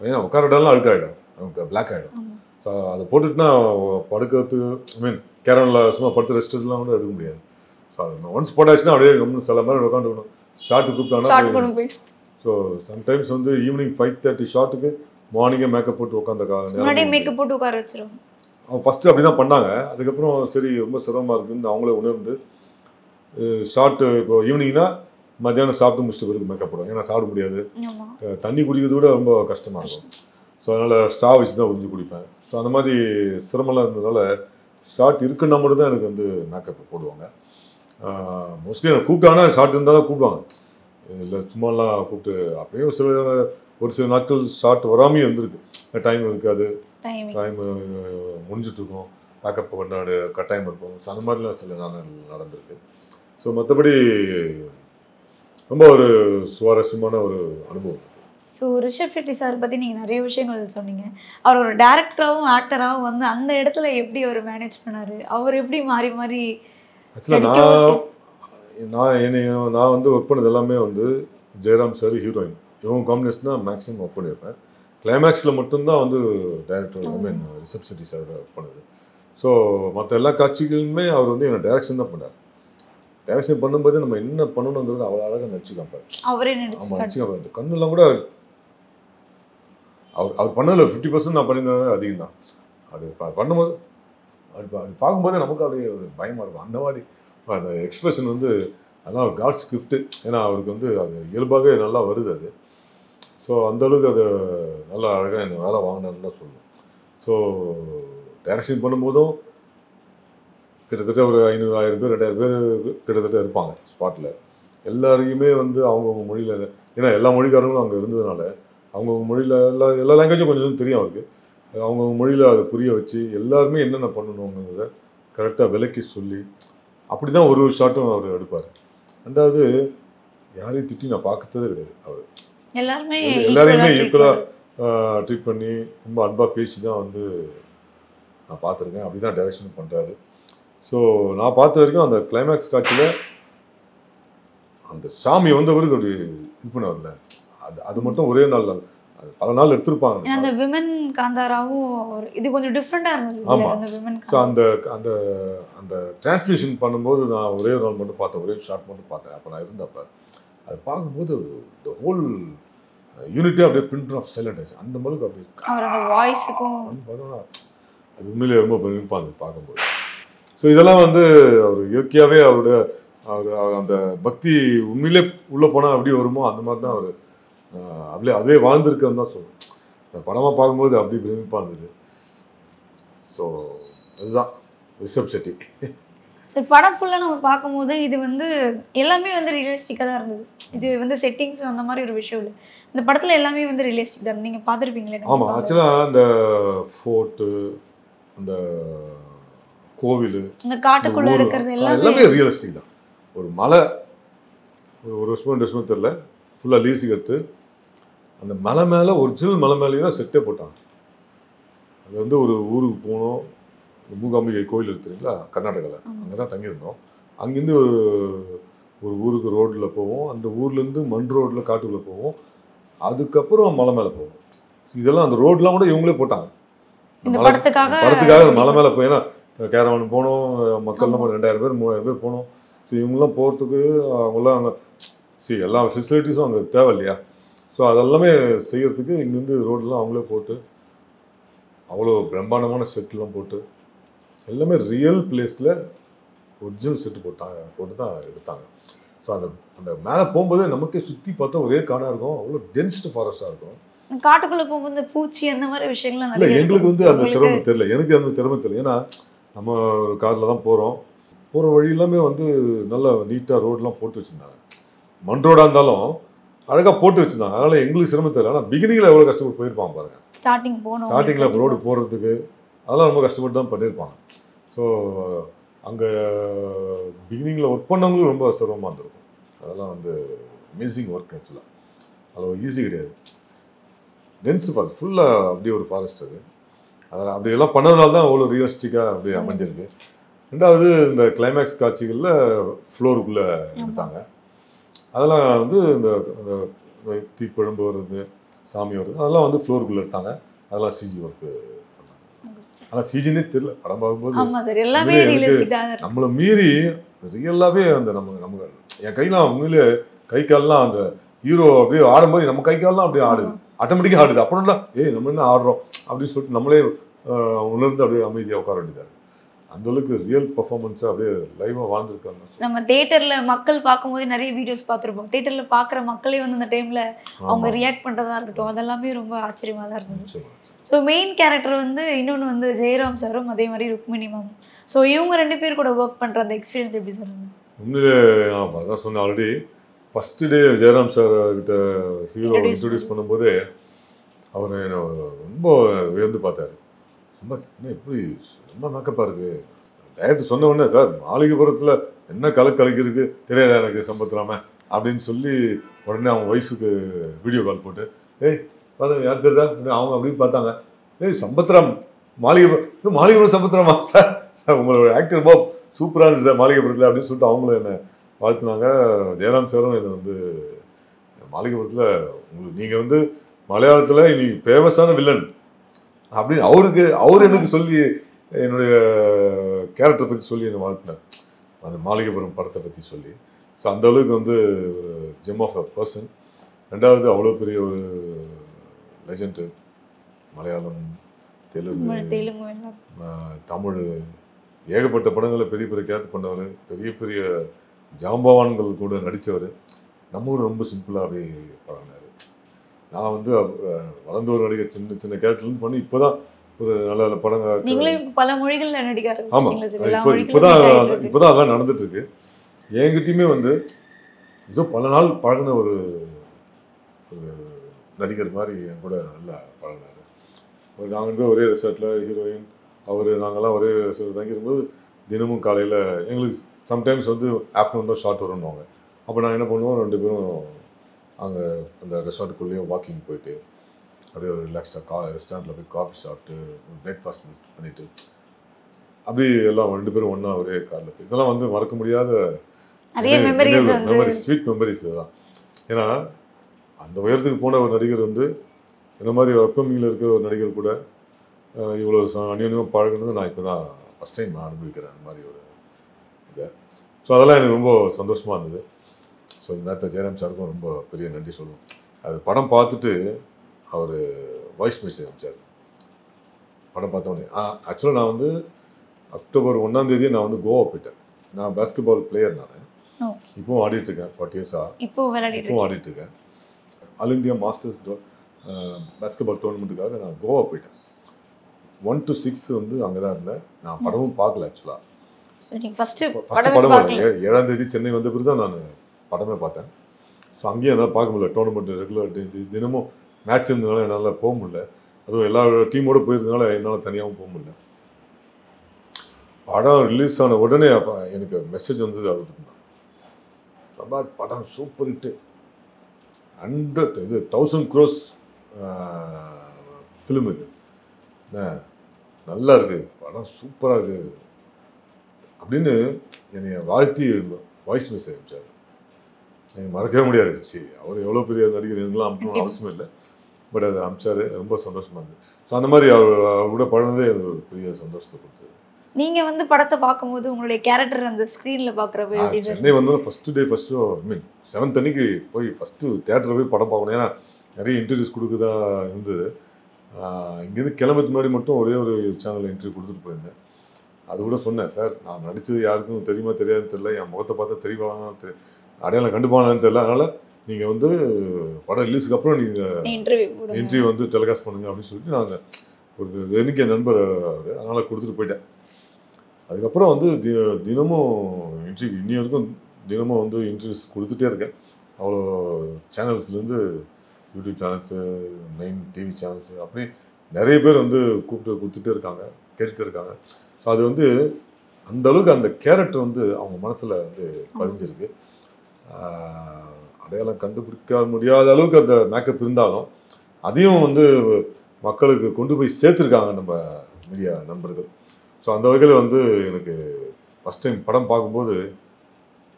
ஏன்னா உட்காரடெல்லாம் அழுக்காயிடும், நமக்கு பிளாக் ஆகிடும். ஸோ அதை போட்டுட்டுனா படுக்கிறதுக்கு மீன் கேரளில் சும்மா படுத்து ரெஸ்ட்லாம் கூட எடுக்க முடியாது. ஸோ அது ஒன்ஸ் போட்டாச்சுன்னா அப்படியே கம்முன்னு சில மாதிரி உட்காந்துக்கணும். ஷார்ட்டு கூப்பிட்டாங்கன்னா ஸோ சம்டைம்ஸ் வந்து ஈவினிங் 5:30 ஷார்ட்டுக்கு மார்னிங்கே மேக்கப் போட்டு உட்காந்த மேக்கப் போட்டு உட்கார வச்சிருவோம். அவங்க ஃபஸ்ட்டு அப்படி தான் பண்ணாங்க. அதுக்கப்புறம் சரி ரொம்ப சிரமமாக இருக்குதுன்னு அவங்களே உணர்ந்து ஷார்ட்டு இப்போ ஈவினிங்னா மத்தியானம் சாப்பிட்டு முடிச்சுட்டு பிறகு மேக்கப் போடுவாங்க. ஏன்னா சாப்பிட முடியாது, தண்ணி குடிக்கிறது கூட ரொம்ப கஷ்டமாக இருக்கும். ஸோ அதனால் ஸ்டாவ் வச்சு தான் உறிஞ்சி குடிப்பேன். ஸோ அந்த மாதிரி சிரமம்லாம் இருந்ததுனால ஷார்ட் இருக்குன்னா மட்டும் தான் எனக்கு வந்து மேக்கப் போடுவாங்க. மோஸ்ட்லி எனக்கு கூப்பிட்டாங்கன்னா ஷார்ட் இருந்தால் தான் கூப்பிடுவாங்க, இல்லை சும்மாலாம் கூப்பிட்டு அப்படியே ஒரு சில நாட்கள் ஷார்ட் வராமையும் இருந்திருக்கு. டைம் இருக்காது, டைம் முடிஞ்சிட்ருக்கோம், மேக்கப் கொண்டாடு கட்டாயம் இருக்கும். ஸோ அந்த மாதிரிலாம் சில நாள் நடந்திருக்கு. ஸோ மற்றபடி ரொம்ப ஒரு சுவாரஸ்யமான ஒரு அனுபவம். ஸோ ரிஷப் ஷெட்டி சார் பற்றி நீங்கள் நிறைய விஷயங்கள் சொன்னீங்க. அவர் ஒரு டேரக்டராகவும் ஆக்டராகவும் வந்து அந்த இடத்துல எப்படி அவர் மேனேஜ் பண்ணார், அவர் எப்படி மாறி மாறி? ஆக்சுவலாக நான் வந்து ஒர்க் பண்ணது எல்லாமே வந்து ஜெயராம் சார் ஹீரோயின் இவங்க காம்பினேஷன் தான் மேக்ஸிமம் ஒர்க் பண்ணியிருப்பேன். கிளைமேக்ஸில் மட்டும்தான் வந்து டைரக்டர் மீன் ரிஷப் ஷெட்டி சார் ஒர்க் பண்ணுது. ஸோ மற்ற எல்லா காட்சிகளுமே அவர் வந்து என்னை டைரக்ஷன் தான் பண்ணார். டைரக்ஷன் பண்ணும்போது நம்ம என்ன பண்ணணுங்கிறது அவ்வளோ அழகாக நடிச்சு காப்பார். அவரே ஆமாம், நடிச்சு காப்பார். கண்ணெல்லாம் கூட அவர் பண்ணதில் 50% நான் பண்ணியிருந்தேன் அதிகம் தான். அது பண்ணும்போது அது பார்க்கும்போதே நமக்கு அப்படியே ஒரு பயமாக இருக்கும். அந்த மாதிரி அந்த எக்ஸ்பிரஷன் வந்து அதெல்லாம் ஒரு காட்ஸ் கிஃப்ட்டு. ஏன்னா அவருக்கு வந்து அது இயல்பாகவே நல்லா வருது அது. ஸோ அந்தளவுக்கு அது நல்லா அழகாக என்னை வேலை வாங்கினேன்னு தான் சொல்லுவேன். ஸோ டைரக்ஷன் பண்ணும்போதும் கிட்டத்தட்ட ஒரு 500-1000 பேர் 2000 பேர் கிட்டத்தட்ட இருப்பாங்க ஸ்பாட்டில். எல்லாரையுமே வந்து அவங்கவுங்க மொழியில், ஏன்னா எல்லா மொழிக்காரங்களும் அங்கே இருந்ததுனால அவங்கவுங்க மொழியில் எல்லா லாங்குவேஜும் கொஞ்சம் தெரியும் அவருக்கு. அவங்கவுங்க மொழியில் அதை புரிய வச்சு எல்லாருமே என்னென்ன பண்ணணுங்கிறத கரெக்டாக விளக்கி சொல்லி அப்படி தான் ஒரு ஷாட்டும் அவர் எடுப்பார். ரெண்டாவது யாரையும் திட்டி நான் பார்த்ததே கிடையாது. அவர் எல்லாரையுமே ஈக்குவலாக ட்ரீட் பண்ணி ரொம்ப அன்பாக பேசி தான் வந்து நான் பார்த்துருக்கேன். அப்படி தான் டைரக்ஷன் பண்ணுறாரு. ஸோ நான் பார்த்த வரைக்கும் அந்த கிளைமேக்ஸ் காட்சியில் அந்த சாமி வந்தவருக்கு அப்படி இது பண்ணுவார்ல, அது மட்டும் ஒரே நாள் அது பல நாள் எடுத்திருப்பாங்க. அந்த விமன் காந்தாராவும் இது கொஞ்சம் டிஃப்ரெண்டாக இருந்தது. ஆமாம். ஸோ அந்த அந்த அந்த டிரான்ஸ்லேஷன் பண்ணும்போது நான் ஒரே நாள் மட்டும் பார்த்தேன், ஒரே ஷார்ட் மட்டும் பார்த்தேன். அப்போ நான் இருந்தப்போ அது பார்க்கும்போது த ஹோல் யூனிட்டே அப்படியே பிரிண்ட் ஆஃப் சைலண்ட் ஆச்சு. அந்த அளவுக்கு அப்படி அவர் அந்த வாய்ஸுக்கும் பார்த்தோன்னா அது உண்மையிலே ரொம்ப பெருமைப்பாங்க பார்க்கும்போது. ஸோ இதெல்லாம் வந்து அவர் இயற்கையாகவே அவர் அந்த பக்தி உண்மையிலே உள்ளே போனால் எப்படி வருமோ அந்த மாதிரி தான் அவர் அப்படியே அதே வாழ்ந்திருக்கன்னு தான் சொல்லுவேன். இந்த படமாக பார்க்கும்போது அப்படி பிரமிப்பாக இருந்தது. ஸோ அதுதான் ரிஷப் ஷெட்டி. சரி, படம் ஃபுல்லாக நம்ம பார்க்கும்போது இது வந்து எல்லாமே வந்து ரியலிஸ்டிக்காக தான் இருந்தது. இது வந்து செட்டிங்ஸ் அந்த மாதிரி ஒரு விஷயம் இல்லை. இந்த படத்தில் எல்லாமே வந்து ரியலிஸ்டிக் தான் நீங்கள் பார்த்துருப்பீங்களே. ஆமாம், ஆக்சுவலாக அந்த ஃபோர்ட்டு அந்த கோவில், இந்த காட்டுக்குள்ள ஊர் இருக்கிறது எல்லாமே எல்லாமே ரியலிஸ்டிக் தான். ஒரு மலை, ஒரு வருஷமோ 2 வருஷமோ தெரியல, ஃபுல்லாக லீஸுக்கு எடுத்து அந்த மலை மேலே ஒரிஜினல் மலை மேலேயே தான் செட்டே போட்டாங்க. அது வந்து ஒரு ஊருக்கு போனோம், மூகாம்பிகை கோயில் இருக்குங்களா கர்நாடகாவில், அங்கே தான் தங்கியிருந்தோம். அங்கேருந்து ஒரு ஊருக்கு ரோட்டில் போவோம், அந்த ஊர்லேருந்து மண் ரோட்டில் காட்டுக்குள்ளே போவோம், அதுக்கப்புறம் மலை மேலே போவோம். இதெல்லாம் அந்த ரோட்லாம் கூட இவங்களே போட்டாங்க இந்த படத்துக்காக. படத்துக்காக மலை மேலே போய், ஏன்னா கேரவன் போனோம், மக்கள்லாம் 2000 பேர் 3000 பேர் போனோம். ஸோ இவங்கெல்லாம் போகிறதுக்கு அவங்களாம் அங்கே எல்லா ஃபெசிலிட்டிஸும் அங்கே தேவை இல்லையா? ஸோ அதெல்லாமே செய்கிறதுக்கு இங்கேருந்து ரோடெலாம் அவங்களே போட்டு அவ்வளோ பிரம்மாண்டமான செட்டுலாம் போட்டு எல்லாமே ரியல் பிளேஸில் ஒரிஜினல் செட்டு போட்டு தான் எடுத்தாங்க. ஸோ அந்த மேலே போகும்போதே நமக்கே சுற்றி பார்த்தா ஒரே காடாக இருக்கும், அவ்வளோ டென்ஸ்டு ஃபாரஸ்ட்டாக இருக்கும். காட்டுக்குள்ள போகும்போது பூச்சி அந்த மாதிரி விஷயங்கள்லாம் இல்லை, நிறைய எங்களுக்கு வந்து அந்த உங்களுக்கு சிரமம் தெரியல, எனக்கு அந்த திறமை தெரியல. ஏன்னா நம்ம ஒரு காரில் தான் போகிற வழி எல்லாமே வந்து நல்லா நீட்டாக ரோடெலாம் போட்டு வச்சுருந்தாங்க. மண் ரோடாக இருந்தாலும் அழகாக போட்டு வச்சுருந்தாங்க, அதனால் எங்களுக்கு சிரமம் தெரியல. ஆனால் பிகினிங்கில் எவ்வளோ கஷ்டப்பட்டு போயிருப்பாங்க பாருங்கள். ஸ்டார்டிங்கில் ரோடு போடுறதுக்கு அதெல்லாம் ரொம்ப கஷ்டப்பட்டு தான் பண்ணியிருப்பாங்க. ஸோ அங்கே பிகினிங்கில் ஒர்க் பண்ணவங்களும் ரொம்ப சிரமமாக இருந்திருக்கும். அதெல்லாம் வந்து அமேசிங் ஒர்க். ஆக்சுவலாக அது ஈஸி கிடையாது. டென்ஸ் ஃபாரஸ்ட் ஃபுல்லாக அப்படியே ஒரு ஃபாரஸ்ட் அது. அதில் அப்படியெல்லாம் பண்ணதுனால தான் அவ்வளோ ரியலிஸ்டிக்காக அப்படியே அமைஞ்சிருக்கு. ரெண்டாவது இந்த கிளைமேக்ஸ் காட்சிகளில் ஃப்ளோருக்குள்ளே எடுத்தாங்க. அதெல்லாம் வந்து இந்த தீப்பழம்பு வருது, சாமி வருது, அதெல்லாம் வந்து ஃப்ளோருக்குள்ளே எடுத்தாங்க. அதெல்லாம் சிஜி ஒர்க்கு பண்ணாங்க. ஆனால் சிஜினே தெரியல படம் பார்க்கும்போது. நம்மளை மீறி ரியலாகவே அந்த நமக்கு என் கையெல்லாம் உண்மையிலே கை கால்லாம் அந்த ஹீரோ அப்படியே ஆடும்போது நம்ம கை கால்லாம் அப்படியே ஆடுது, ஆட்டோமேட்டிக்காக ஆடுது. அப்புறம்லாம் நம்ம என்ன ஆடுறோம் அப்படின்னு சொல்லிட்டு நம்மளே உணர்ந்து அப்படியே அமைதியாக உட்கார வேண்டியதாக. அந்த அளவுக்கு ரியல் பர்ஃபார்மன்ஸாக அப்படியே லைவாக வாழ்ந்துருக்காங்க. நம்ம தியேட்டரில் மக்கள் பார்க்கும்போது நிறைய வீடியோஸ் பார்த்துருப்போம். தியேட்டரில் பார்க்குற மக்களே வந்து அந்த டைமில் அவங்க ரியாக்ட் பண்ணுறதா இருக்கட்டும், அதெல்லாமே ரொம்ப ஆச்சரியமாக தான் இருந்துச்சு. ஸோ மெயின் கேரக்டர் வந்து இன்னொன்று வந்து ஜெயராம் சாரும் அதே மாதிரி ருக்மிணி மேம். ஸோ இவங்க 2 பேர் கூட ஒர்க் பண்ணுற அந்த எக்ஸ்பீரியன்ஸ் எப்படி சார் இருந்துச்சு? உண்மையிலே அதான் சொன்னேன் already. First day Jayaram sir கிட்ட ஹீரோ இன்ட்ரடியூஸ் பண்ணும்போதே அவர் என்னை ரொம்ப உயர்ந்து பார்த்தாரு. ரொம்ப எப்படி ரொம்ப மேக்கப்பாக இருக்குது. டைரக்டர் சொன்ன உடனே, சார் மாளிகைபுரத்தில் என்ன கலக்கிருக்கு தெரியாது எனக்கு சம்பத்ராமன் அப்படின்னு சொல்லி உடனே அவங்க ஒய்ஃபுக்கு வீடியோ கால் போட்டு, ஏய் பாருங்க யார் தெரியுதா அவங்க அப்படின்னு பார்த்தாங்க. ஏய் சம்பத்ராம் மாளிகைபுரம் சம்பத்ராமா சார், உங்களோட ஆக்டர் ரொம்ப சூப்பராக இருந்துச்சு சார் மாளிகைபுரத்தில் அப்படின்னு சொல்லிட்டு அவங்களும் என்னை வாழ்த்துனாங்க. ஜெயராம் சாரும் என்னை வந்து மாளிகைபுரத்தில் உங்களுக்கு நீங்கள் வந்து மலையாளத்தில் இன்னைக்கு ஃபேமஸான வில்லன் அப்படின்னு அவர் எனக்கு சொல்லி என்னுடைய கேரக்டரை பற்றி சொல்லி என்னை வாழ்த்தினார், அந்த மாளிகைபுரம் படத்தை பற்றி சொல்லி. ஸோ அந்த அளவுக்கு வந்து ஜெம் ஆஃப் அ பர்சன். ரெண்டாவது அவ்வளோ பெரிய ஒரு லெஜெண்டு. மலையாளம், தெலுங்கு, தமிழ் ஏகப்பட்ட படங்களில் பெரிய பெரிய கேரக்டர் பண்ணவர், பெரிய பெரிய ஜாம்பவான்கள் கூட நடித்தவர். நம்ம ஊர் ரொம்ப சிம்பிளாக அப்படியே பழகினார். நான் வந்து வளர்ந்து ஒரு நடிகர் சின்ன சின்ன கேரக்டர்லேருந்து பண்ணி இப்போ தான் ஒரு நல்ல நல்ல படங்கள். நீங்களும் பல மொழிகளில் நடிக்க ஆமாம், இப்போதான் அதெல்லாம் நடந்துட்டுருக்கு. என்கிட்டையுமே வந்து ஏதோ பல நாள் பழகின ஒரு நடிகர் மாதிரி என் கூட நல்லா பழகினார். நாங்கள் போய் ஒரே ரெசார்ட்டில் ஹீரோயின் நாங்கள்லாம் ஒரே ரெசார்ட் தங்கியிருக்கும்போது தினமும் காலையில் எங்களுக்கு சம்டைம்ஸ் வந்து ஆஃப்டர்நூன் தான் ஷார்ட் வரும்னுவாங்க. அப்போ நாங்கள் என்ன பண்ணுவோம், 2 பேரும் அங்கே அந்த ரெசார்ட்டுக்குள்ளேயே வாக்கிங் போயிட்டு அப்படியே ஒரு ரிலாக்ஸாக ரெஸ்டாரண்ட்டில் போய் காஃபி சாப்பிட்டு பிரேக்ஃபாஸ்ட் பண்ணிவிட்டு அப்படி எல்லாம் 2 பேரும் ஒன்றா ஒரே காரில் போய் இதெல்லாம் வந்து மறக்க முடியாத மெமரிஸ், ஸ்வீட் மெமரிஸ் இதெல்லாம். ஏன்னா அந்த உயரத்துக்கு போன ஒரு நடிகர் வந்து இந்த மாதிரி வெப்பமிங்கில் இருக்கிற ஒரு நடிகர் கூட இவ்வளோ அந்யோன்யமாக பழகினது நான் இப்போ தான் ஃபஸ்ட் டைம் நான் அனுபவிக்கிறேன் அந்த மாதிரி ஒரு இதை. ஸோ அதெல்லாம் எனக்கு ரொம்ப சந்தோஷமாக இருந்தது. ஸோ இந்த நேரத்தில் ஜெயராம் சாருக்கும் ரொம்ப பெரிய நன்றி சொல்லுவோம். அது படம் பார்த்துட்டு அவர் வாய்ஸ் மெசேஜ் அனுப்பிச்சார். படம் பார்த்தோன்னே ஆக்சுவலாக நான் வந்து அக்டோபர் 1ஆம் தேதி நான் வந்து கோவா போயிட்டேன். நான் பாஸ்கெட் பால் பிளேயர். நான் இப்போவும் ஆடிட்டுருக்கேன், 40 இயர்ஸாக இப்போவும் ஆடிட்டுருக்கேன். All India masters basketball டோர்னமெண்ட்டுக்காக நான் கோவா போயிட்டேன். 1 to 6 வந்து அங்கே தான் இருந்தேன். நான் படமும் பார்க்கல. ஆக்சுவலாக ஃபஸ்ட்டு படம் பார்க்கல. 7ஆம் தேதி சென்னை வந்த பிறகு தான் நான் படமே பார்த்தேன். ஸோ அங்கேயும் என்னால் பார்க்க முடியல. டோர்னமெண்ட் ரெகுலர் தினமும் மேட்ச் இருந்ததுனால என்னால் போக முடியல. அதுவும் எல்லா டீமோடு போயிருந்ததுனால என்னால் தனியாகவும் போக முடியல. படம் ரிலீஸ் ஆன உடனே அப்போ எனக்கு மெசேஜ் வந்தது அவருக்கு தான். பிரபாத் படம் சூப்பர் ஹிட்டு, 1000 crores ஃபிலிம் இது, என்ன நல்லா இருக்கு, படம் சூப்பராக இருக்கு அப்படின்னு என்னை வாழ்த்தி வாய்ஸ் மெசேஜ் அனுப்பிச்சார். எனக்கு மறக்கவே முடியாது. சரி, அவர் எவ்வளோ பெரிய நடிகர் எனக்குலாம் அனுப்பணும் அவசியம் இல்லை, பட் அதை அனுப்பிச்சாரு. ரொம்ப சந்தோஷமாக இருந்தது. ஸோ அந்த மாதிரி அவர் கூட பழனதே எனக்கு ஒரு பெரிய சந்தோஷத்தை கொடுத்தது. நீங்கள் வந்து படத்தை பார்க்கும்போது உங்களுடைய கேரக்டர் அந்த ஸ்க்ரீனில் பார்க்குறப்ப எப்படி சார்? சென்னை வந்து ஃபஸ்ட்டு 7th அன்னைக்கு போய் ஃபஸ்ட்டு தேட்டரில் போய் படம் பார்க்கணும். ஏன்னா நிறைய இன்டர்வியூஸ் கொடுக்குதா இருந்தது. இங்கேருந்து கிளம்புறதுக்கு முன்னாடி மட்டும் ஒரே ஒரு சேனலில் இன்டர்வியூ கொடுத்துட்டு போயிருந்தேன். அது கூட சொன்னேன், சார் நான் நடித்தது யாருக்கும் தெரியுமா தெரியாதுன்னு தெரியல, என் முகத்தை பார்த்தா தெரியுவாங்க, அடையாளம் கண்டுப்பானான்னு தெரியல, அதனால் நீங்கள் வந்து படம் ரிலீஸுக்கு அப்புறம் நீங்கள் இன்டர்வியூ வந்து டெலிகாஸ்ட் பண்ணுங்க அப்படின்னு சொல்லிட்டு நாங்கள் ஒரு எனக்கு நண்பர் அவர், அதனால் கொடுத்துட்டு போயிட்டேன். அதுக்கப்புறம் வந்து தினமும் இன்டர்வியூ, இன்னி வரைக்கும் தினமும் வந்து இன்டர்வியூஸ் கொடுத்துட்டே இருக்கேன். அவ்வளோ சேனல்ஸ்லேருந்து YouTube channels, main TV channels, அப்படி நிறைய பேர் வந்து கூப்பிட்டு கொடுத்துட்டே இருக்காங்க, கேட்டுகிட்டே இருக்காங்க. ஸோ அது வந்து அந்தளவுக்கு அந்த கேரக்டர் வந்து அவங்க மனசில் வந்து பதிஞ்சிருக்கு. அடையாளம் கண்டுபிடிக்க முடியாத அளவுக்கு அந்த மேக்கப் இருந்தாலும் அதையும் வந்து மக்களுக்கு கொண்டு போய் சேர்த்துருக்காங்க நம்ம மீடியா நண்பர்கள். ஸோ அந்த வகையில் வந்து எனக்கு ஃபஸ்ட் டைம் படம் பார்க்கும்போது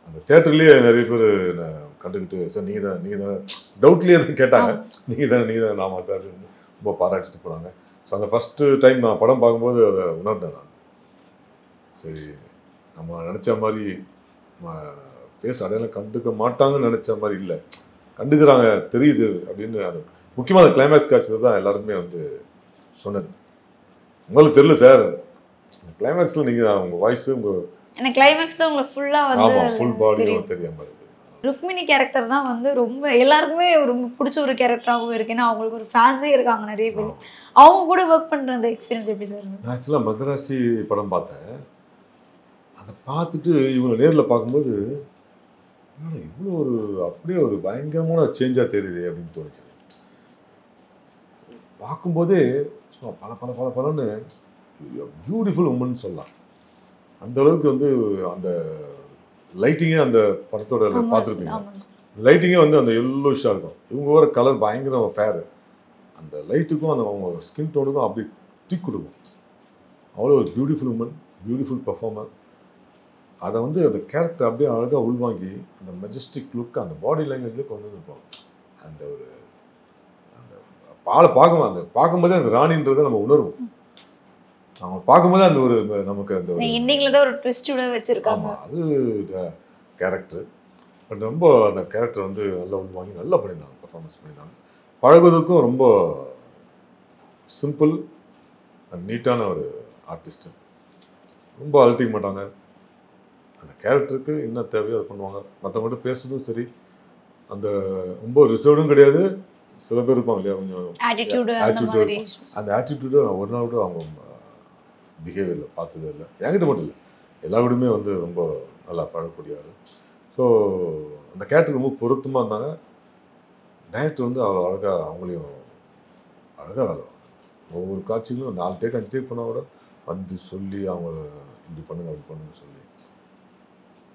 அந்த தேட்டர்லேயே நிறைய பேர் என்னை கண்டுக்கிட்டு, சார் நீங்கள் தான் டவுட்லேயே தான் கேட்டாங்க, நீங்கள் தான் ஆமாம் சார், ரொம்ப பாராட்டிட்டு போனாங்க. ஸோ அந்த ஃபஸ்ட்டு டைம் நான் படம் பார்க்கும்போது அதை உணர்ந்தேன் நான். சரி, நம்ம நினச்ச மாதிரி பேச அடையாளம் கண்டுக்க மாட்டாங்கன்னு நினச்ச மாதிரி இல்லை, கண்டுக்கிறாங்க தெரியுது அப்படின்னு. அது முக்கியமாக அந்த கிளைமேக்ஸ் காட்சியில் தான் எல்லாருமே வந்து சொன்னது. உங்களுக்கு தெரியல சார், கிளைமேக்ஸில் நீங்கள் உங்கள் வாய்ஸு உங்கள் கிளைமேக்ஸில் உங்களுக்கு ஃபுல்லாக வந்து ஃபுல் பாடியும் தெரியாமல் இருக்குது. ருக்மிணி கேரக்டர் தான் வந்து ரொம்ப எல்லாருக்குமே ரொம்ப பிடிச்ச ஒரு கேரக்டராகவும் இருக்கு. ஏன்னா அவங்களுக்கு ஒரு ஃபேன்ஸே இருக்காங்க நிறைய பேர். அவங்க கூட ஒர்க் பண்ணுற அந்த எக்ஸ்பீரியன்ஸ் எப்படி சார்? நான் ஆக்சுவலாக மதராசி படம் பார்த்தேன். அதை பார்த்துட்டு இவங்க நேரில் பார்க்கும்போது இவ்வளோ ஒரு அப்படியே ஒரு பயங்கரமான சேஞ்சாக தெரியுது அப்படின்னு தோணுச்சு. பார்க்கும்போதே சும்மா பலன்னு பியூட்டிஃபுல் உமன் சொல்லலாம். அந்த அளவுக்கு வந்து அந்த லைட்டிங்கே அந்த படத்தோட பார்த்துருப்பீங்க, லைட்டிங்கே வந்து அந்த எல்லோஷாக இருக்கும். இவங்க வர கலர் பயங்கர ஃபேரு, அந்த லைட்டுக்கும் அந்த அவங்க ஸ்கின் டோனுக்கும் அப்படி டிக் கொடுக்கும். அவ்வளோ ஒரு பியூட்டிஃபுல் உமன், பியூட்டிஃபுல் பர்ஃபார்மர். அதை வந்து அந்த கேரக்டர் அப்படியே அழகாக உள்வாங்கி அந்த மெஜஸ்டிக் லுக் அந்த பாடி லாங்குவேஜ்லேயே கொண்டு வந்து போகும். அந்த ஒரு அந்த பார்க்கும்போதே அந்த ராணின்றதை நம்ம உணர்வோம். அவங்க பார்க்கும்போது அந்த ஒரு நமக்கு அந்த எண்டிங்கில் தான் ஒரு ட்விஸ்டோட வச்சுருக்காங்க. அது கேரக்டர். பட் ரொம்ப அந்த கேரக்டர் வந்து நல்லா உள்வாங்கி நல்லா பண்ணியிருந்தாங்க, பர்ஃபார்மன்ஸ் பண்ணியிருந்தாங்க. பழகுவதற்கும் ரொம்ப சிம்பிள் அண்ட் நீட்டான ஒரு ஆர்டிஸ்ட்டு. ரொம்ப அழட்டிக்க மாட்டாங்க. அந்த கேரக்டருக்கு என்ன தேவையோ அதை பண்ணுவாங்க. மற்றவங்கள்ட்ட பேசுறதும் சரி, அந்த ரொம்ப ரிசர்வ்டும் கிடையாது. சில பேர் இருப்பாங்க இல்லையா, கொஞ்சம் ஆட்டிடியூடு, அந்த ஆட்டிடியூடு ஒரு நாள் கூட அவங்க பிஹேவியரில் பார்த்ததே இல்லை. என்கிட்ட மட்டும் இல்லை, எல்லா கூடயுமே வந்து ரொம்ப நல்லா பழகக்கூடியார். ஸோ அந்த கேரக்டர் ரொம்ப பொருத்தமாக இருந்தாங்க. டைரக்டர் வந்து அவ்வளோ அழகாக அவங்களையும் அழகாக ஒவ்வொரு காட்சிகளும் 4 டேக் 5 டேக் பண்ணால் கூட வந்து சொல்லி அவங்க இப்படி பண்ணுங்க அப்படி பண்ணுங்கன்னு சொல்லி.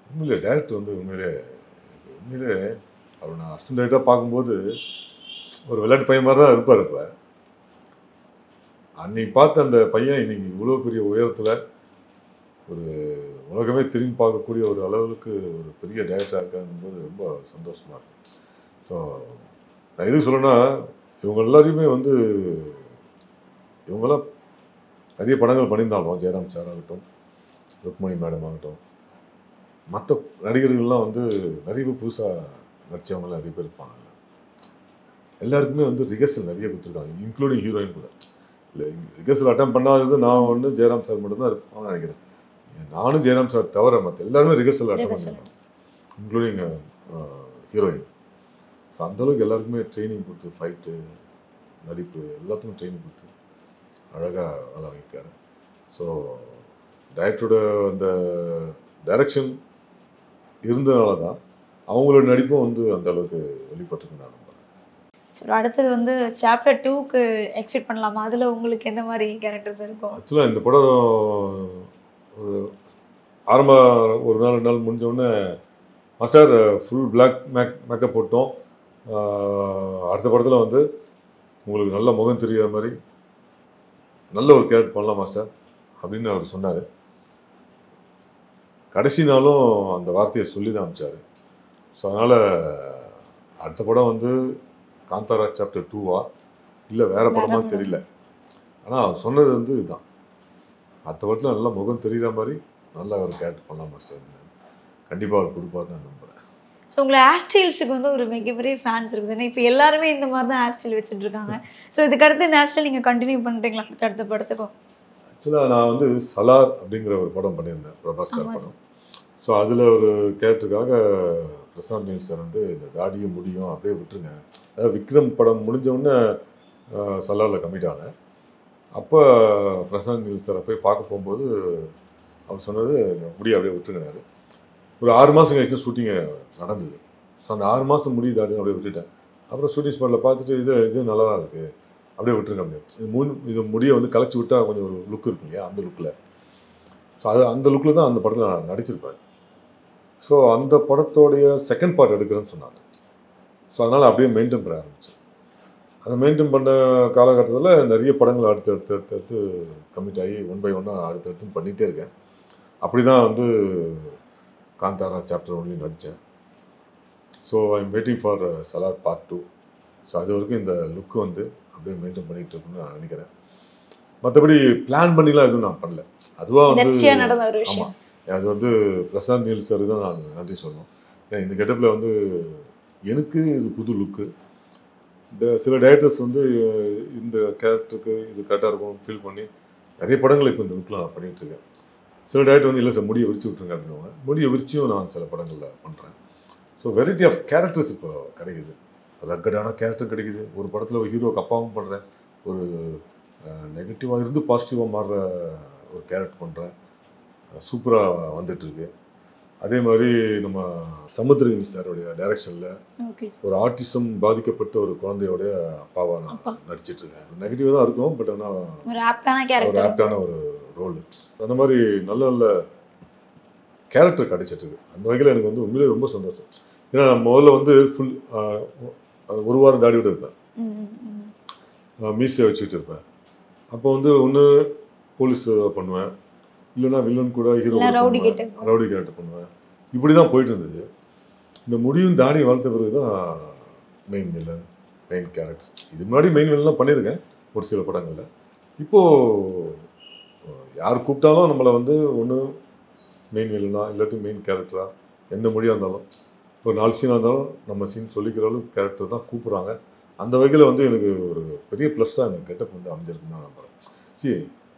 உண்மையிலே டைரக்டர் வந்து உண்மையிலே அவர் நான் அசிஸ்டன்ட் டைரக்டராக பார்க்கும்போது ஒரு விளையாட்டு பையன் மாதிரி தான் இருப்பார். இப்போ அன்னைக்கு பார்த்த அந்த பையன் இன்னைக்கு இவ்வளோ பெரிய உயரத்தில் ஒரு உலகமே திரும்பி பார்க்கக்கூடிய ஒரு அளவுக்கு ஒரு பெரிய டைரக்டராக இருக்காங்கும்போது ரொம்ப சந்தோஷமாக இருக்கும். ஸோ நான் எது சொல்லணும்னா, இவங்க எல்லாரையுமே வந்து இவங்கெல்லாம் நிறைய படங்கள் பண்ணியிருந்தாலும், ஜெயராம் சார் ஆகட்டும், ருக்மணி மேடம் ஆகட்டும், மற்ற நடிகர்கள்லாம் வந்து நிறைய பேர் புதுசாக நடித்தவங்களாம் நிறைய பேர் இருப்பாங்க. எல்லாருக்குமே வந்து ரிகர்சல் நிறைய கொடுத்துருக்காங்க, இன்க்ளூடிங் ஹீரோயின் கூட. இல்லை, ரிகர்சல் அட்டம் பண்ணாதது நான் ஒன்று ஜெயராம் சார் மட்டும்தான் இருப்பாங்கன்னு நினைக்கிறேன். நானும் ஜெயராம் சார் தவிர மற்ற எல்லாருமே ரிகர்சல் அட்டம் பண்ணிருக்காங்க, இன்க்ளூடிங் ஹீரோயின். ஸோ அந்தளவுக்கு எல்லாருக்குமே ட்ரைனிங் கொடுத்து, ஃபைட்டு, நடிப்பு எல்லாத்துக்கும் ட்ரைனிங் கொடுத்து அழகாக வேலை வாங்கிக்காரு. ஸோ டைரக்டரோட அந்த டைரக்ஷன் இருந்ததுனால தான் அவங்களோட நடிப்பும் வந்து அந்த அளவுக்கு வெளிப்பட்டுருக்கு நான் நம்புறேன். ஸோ அடுத்தது வந்து சாப்டர் 2க்கு எக்ஸ்பெக்ட் பண்ணலாமா? அதில் உங்களுக்கு எந்த மாதிரி கேரக்டர்ஸ் இருக்கும்? ஆக்சுவலாக இந்த படம் ஒரு ஆரம்ப ஒரு நாள் 2 நாள் முடிஞ்சோடனே மாஸ்டர் ஃபுல் பிளாக் மேக்கப் போட்டோம், அடுத்த படத்தில் வந்து உங்களுக்கு நல்ல முகம் தெரிகிற மாதிரி நல்ல ஒரு கேரக்டர் பண்ணலாம் மாஸ்டர் அப்படின்னு அவர் சொன்னார். கடைசி நாளும் அந்த வார்த்தையை சொல்லி தான் அனுப்பிச்சார். ஸோ அதனால் அடுத்த படம் வந்து காந்தாரா சாப்டர் 2வா இல்லை வேறு படமா தெரியல, ஆனால் அவர் சொன்னது வந்து இதுதான், அடுத்த படத்தில் நல்லா முகம் தெரிகிற மாதிரி நல்ல ஒரு கேரக்டர் பண்ணலாம் மாஸ்டர், கண்டிப்பாக அவர் கொடுப்பாருன்னு நான் நம்புகிறேன். ஸோ உங்களை ஹேர்ஸ்டைல்ஸுக்கு வந்து ஒரு மிகப்பெரிய ஃபேன்ஸ் இருக்குது. இப்போ எல்லாருமே இந்த மாதிரி தான் ஹேர்ஸ்டைல் வச்சுட்டு இருக்காங்க. ஸோ இதுக்கடுத்து இந்த ஹேர்ஸ்டைல் நீங்கள் கண்டினியூ பண்ணுறீங்களா அடுத்த படத்துக்கும்? ஆக்சுவலாக நான் வந்து சலார் அப்படிங்கிற ஒரு படம் பண்ணியிருந்தேன், பிரபாஸ் சார் படம். ஸோ அதில் ஒரு கேரக்டருக்காக பிரசாந்த் நீல் சார் வந்து இந்த தாடியும் முடியும் அப்படியே விட்டுருங்க, அதாவது விக்ரம் படம் முடிஞ்சவுடனே சலாரில் கமிட் ஆனேன். அப்போ பிரசாந்த் நீல் சாரை போய் பார்க்க போகும்போது அவர் சொன்னது இந்த முடியை அப்படியே விட்டுருங்கனாரு. ஒரு 6 மாதம் கழிச்சு ஷூட்டிங்கு நடந்தது. ஸோ அந்த 6 மாதம் முடியுது அப்படின்னு அப்படியே விட்டுட்டேன். அப்புறம் ஷூட்டிங் ஸ்பாட்டில் பார்த்துட்டு இது நல்லா தான் இருக்குது அப்படியே விட்டுருங்க அப்படின்னு. இது முடியை வந்து கலைச்சி விட்டால் கொஞ்சம் ஒரு லுக் இருக்கும் இல்லையா, அந்த லுக்கில். ஸோ அந்த லுக்கில் தான் அந்த படத்தில் நான் நடிச்சிருப்பேன். ஸோ அந்த படத்தோடைய செகண்ட் பார்ட் எடுக்கிறேன்னு சொன்னாங்க. ஸோ அதனால் அப்படியே மெயின்டைன் பண்ண ஆரம்பித்தேன். அதை மெயின்டைன் பண்ண காலகட்டத்தில் நிறைய படங்கள் அடுத்து கமிட் ஆகி 1 by 1 அடுத்தடுத்து பண்ணிகிட்டே இருக்கேன். அப்படி தான் வந்து காந்தாரா சாப்டர் 1 நடித்தேன். So I'm waiting for Salaar part 2. So அது வரைக்கும் இந்த லுக்கு வந்து அப்படியே மெயின்டைன் பண்ணிகிட்டு இருக்குன்னு நான் நினைக்கிறேன். மற்றபடி பிளான் பண்ணிலாம் எதுவும் நான் பண்ணல, அதுவாக வந்து. ஆமாம், அது வந்து பிரசாந்த் நீல் சார் தான் நான் நன்றி சொல்லணும். ஏன்னா இந்த கெட்டப்பில் வந்து எனக்கு இது புது லுக்கு. சில டைரக்டர்ஸ் வந்து இந்த கேரக்டருக்கு இது கரெக்டாக இருக்கும் ஃபீல் பண்ணி நிறைய படங்கள் இப்போ இந்த லுக்கில் நான் பண்ணிகிட்ருக்கேன். சில டைரக்டர் வந்து இல்லை சார் முடியை விரிச்சு விட்ருங்க அப்படின்னுவாங்க, முடியை விரிச்சியும் நான் சில படங்களில் பண்ணுறேன். ஸோ வெரைட்டி ஆஃப் கேரக்டர்ஸ் இப்போ கிடைக்குது, ரக்கடான கேரக்டர் கிடைக்குது. ஒரு படத்தில் ஒரு ஹீரோக்கு அப்பாவும் பண்ணுறேன், ஒரு நெகட்டிவாக இருந்து பாசிட்டிவாக மாறுற ஒரு கேரக்டர் பண்ணுறேன், சூப்பராக வந்துட்டுருக்கு. அதே மாதிரி நம்ம சமுத்திரகனி சாரோடைய டைரக்ஷனில் ஒரு ஆர்டிசம் பாதிக்கப்பட்ட ஒரு குழந்தையோடைய அப்பாவாக நான் நடிச்சிட்ருக்கேன். நெகட்டிவாக தான் இருக்கும், பட் ஆனால் ஒரு ஆப்டான ஒரு ரோல். அந்த மாதிரி நல்ல நல்ல கேரக்டர் கிடைச்சிட்ருக்கு. அந்த வகையில் எனக்கு வந்து உண்மையிலே ரொம்ப சந்தோஷம். ஏன்னா நான் முதல்ல வந்து ஃபுல் 1 வாரம் தாடியோடு இருப்பேன், மீசை வச்சுக்கிட்டு இருப்பேன். அப்போ வந்து ஒன்று போலீஸ் பண்ணுவேன், இல்லைன்னா வில்லன் கூட ஹீரோ ரவுடி கேரக்டர் பண்ணுவேன். இப்படி தான் போயிட்டு இருந்தது. இந்த முடியும் தாடியை வளர்த்த பிறகு தான் மெயின் வில்லன், மெயின் கேரக்டர்ஸ். இது முன்னாடி மெயின் வில்லன்லாம் பண்ணியிருக்கேன் ஒரு சில படங்களில். இப்போது யார் கூப்பிட்டாலும் நம்மளை வந்து ஒன்று மெயின் வில்லனா இல்லாட்டி மெயின் கேரக்டராக எந்த மொழியாக இருந்தாலும் ஒரு 4 சீனாக இருந்தாலும் நம்ம சீன் சொல்லிக்கிற அளவுக்கு கேரக்டர் தான் கூப்பிட்றாங்க. அந்த வகையில் வந்து எனக்கு ஒரு பெரிய ப்ளஸ்ஸாக இந்த கெட்டப் வந்து அமைஞ்சிருக்குன்னு தான் நம்புகிறேன். சரி,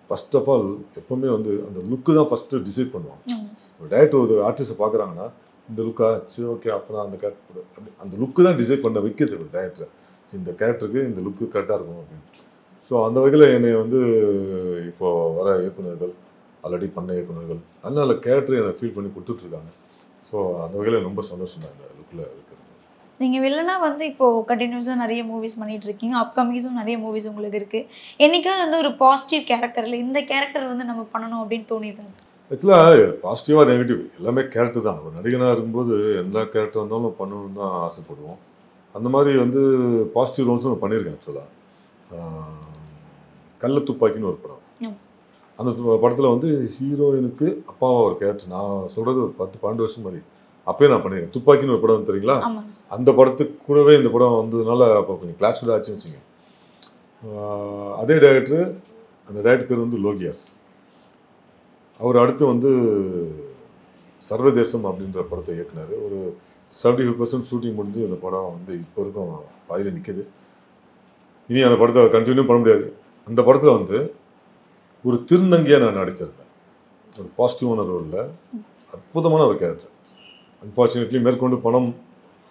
ஃபர்ஸ்ட் ஆஃப் ஆல் எப்போவுமே வந்து அந்த லுக்கு தான் ஃபஸ்ட்டு டிசைட் பண்ணுவாங்க. ஒரு டைரக்டர் ஒரு ஆர்டிஸ்ட்டை பார்க்குறாங்கன்னா இந்த லுக்கா சரி ஓகே அப்போ தான் அந்த கேரக்டர் அப்படி அந்த லுக்கு தான் டிசைட் பண்ண வைக்கிறது ஒரு டைரக்டர். சரி இந்த கேரக்டருக்கு இந்த லுக்கு கரெக்டாக இருக்கும் அப்படின்னு. ஸோ அந்த வகையில் என்னை வந்து இப்போது வர இயக்குநர்கள், ஆல்ரெடி பண்ண இயக்குநர்கள் நல்ல நல்ல கேரக்டர் என்னை ஃபீல் பண்ணி கொடுத்துட்ருக்காங்க. ஸோ அந்த வகையில் ரொம்ப சந்தோஷம் தான் இந்த லுக்கில் இருக்கிறது. நீங்கள் வில்லனா வந்து இப்போது கண்டினியூஸாக நிறைய மூவிஸ் பண்ணிகிட்டு இருக்கீங்க, அப்கமிங்ஸும் நிறைய மூவிஸ் உங்களுக்கு இருக்குது. என்றைக்காவது வந்து ஒரு பாசிட்டிவ் கேரக்டரில் இந்த கேரக்டர் வந்து நம்ம பண்ணணும் அப்படின்னு தோணிடுங்க சார்? ஆக்சுவலாக பாசிட்டிவாக நெகட்டிவ் எல்லாமே கேரக்டர் தான். ஒரு நடிகனாக இருக்கும்போது எல்லா கேரக்டர் இருந்தாலும் பண்ணணும்னு தான் ஆசைப்படுவோம். அந்த மாதிரி வந்து பாசிட்டிவ் ரோல்ஸும் நான் பண்ணியிருக்கேன். ஆக்சுவலாக கள்ள துப்பாக்கின்னு ஒரு படம், அந்த படத்தில் வந்து ஹீரோயினுக்கு அப்பாவாக ஒரு கேரக்டர். நான் சொல்கிறது ஒரு 10-12 வருஷம் மாதிரி அப்போயே நான் பண்ணியிருக்கேன். துப்பாக்கின்னு ஒரு படம் தெரியுங்களா, அந்த படத்துக்கு கூடவே இந்த படம் வந்ததுனால அப்போ கொஞ்சம் கிளாஸ் கூட ஆச்சுன்னு வச்சுங்க. அதே டைரக்டர், அந்த டைரக்டர் பேர் வந்து லோகியாஸ். அவர் அடுத்து வந்து சர்வதேசம் அப்படின்ற படத்தை இயக்குனார். ஒரு 75% ஷூட்டிங் முடிஞ்சு அந்த படம் வந்து இப்போ வரைக்கும் பாதியில் நிற்கிது. இனி அந்த படத்தை கண்டினியூ பண்ண முடியாது. அந்த படத்தில் வந்து ஒரு திருநங்கையாக நான் நடிச்சிருந்தேன், ஒரு பாசிட்டிவான ரோலில். அற்புதமான ஒரு கேரக்டர். அன்ஃபார்ச்சுனேட்லி மேற்கொண்டு பணம்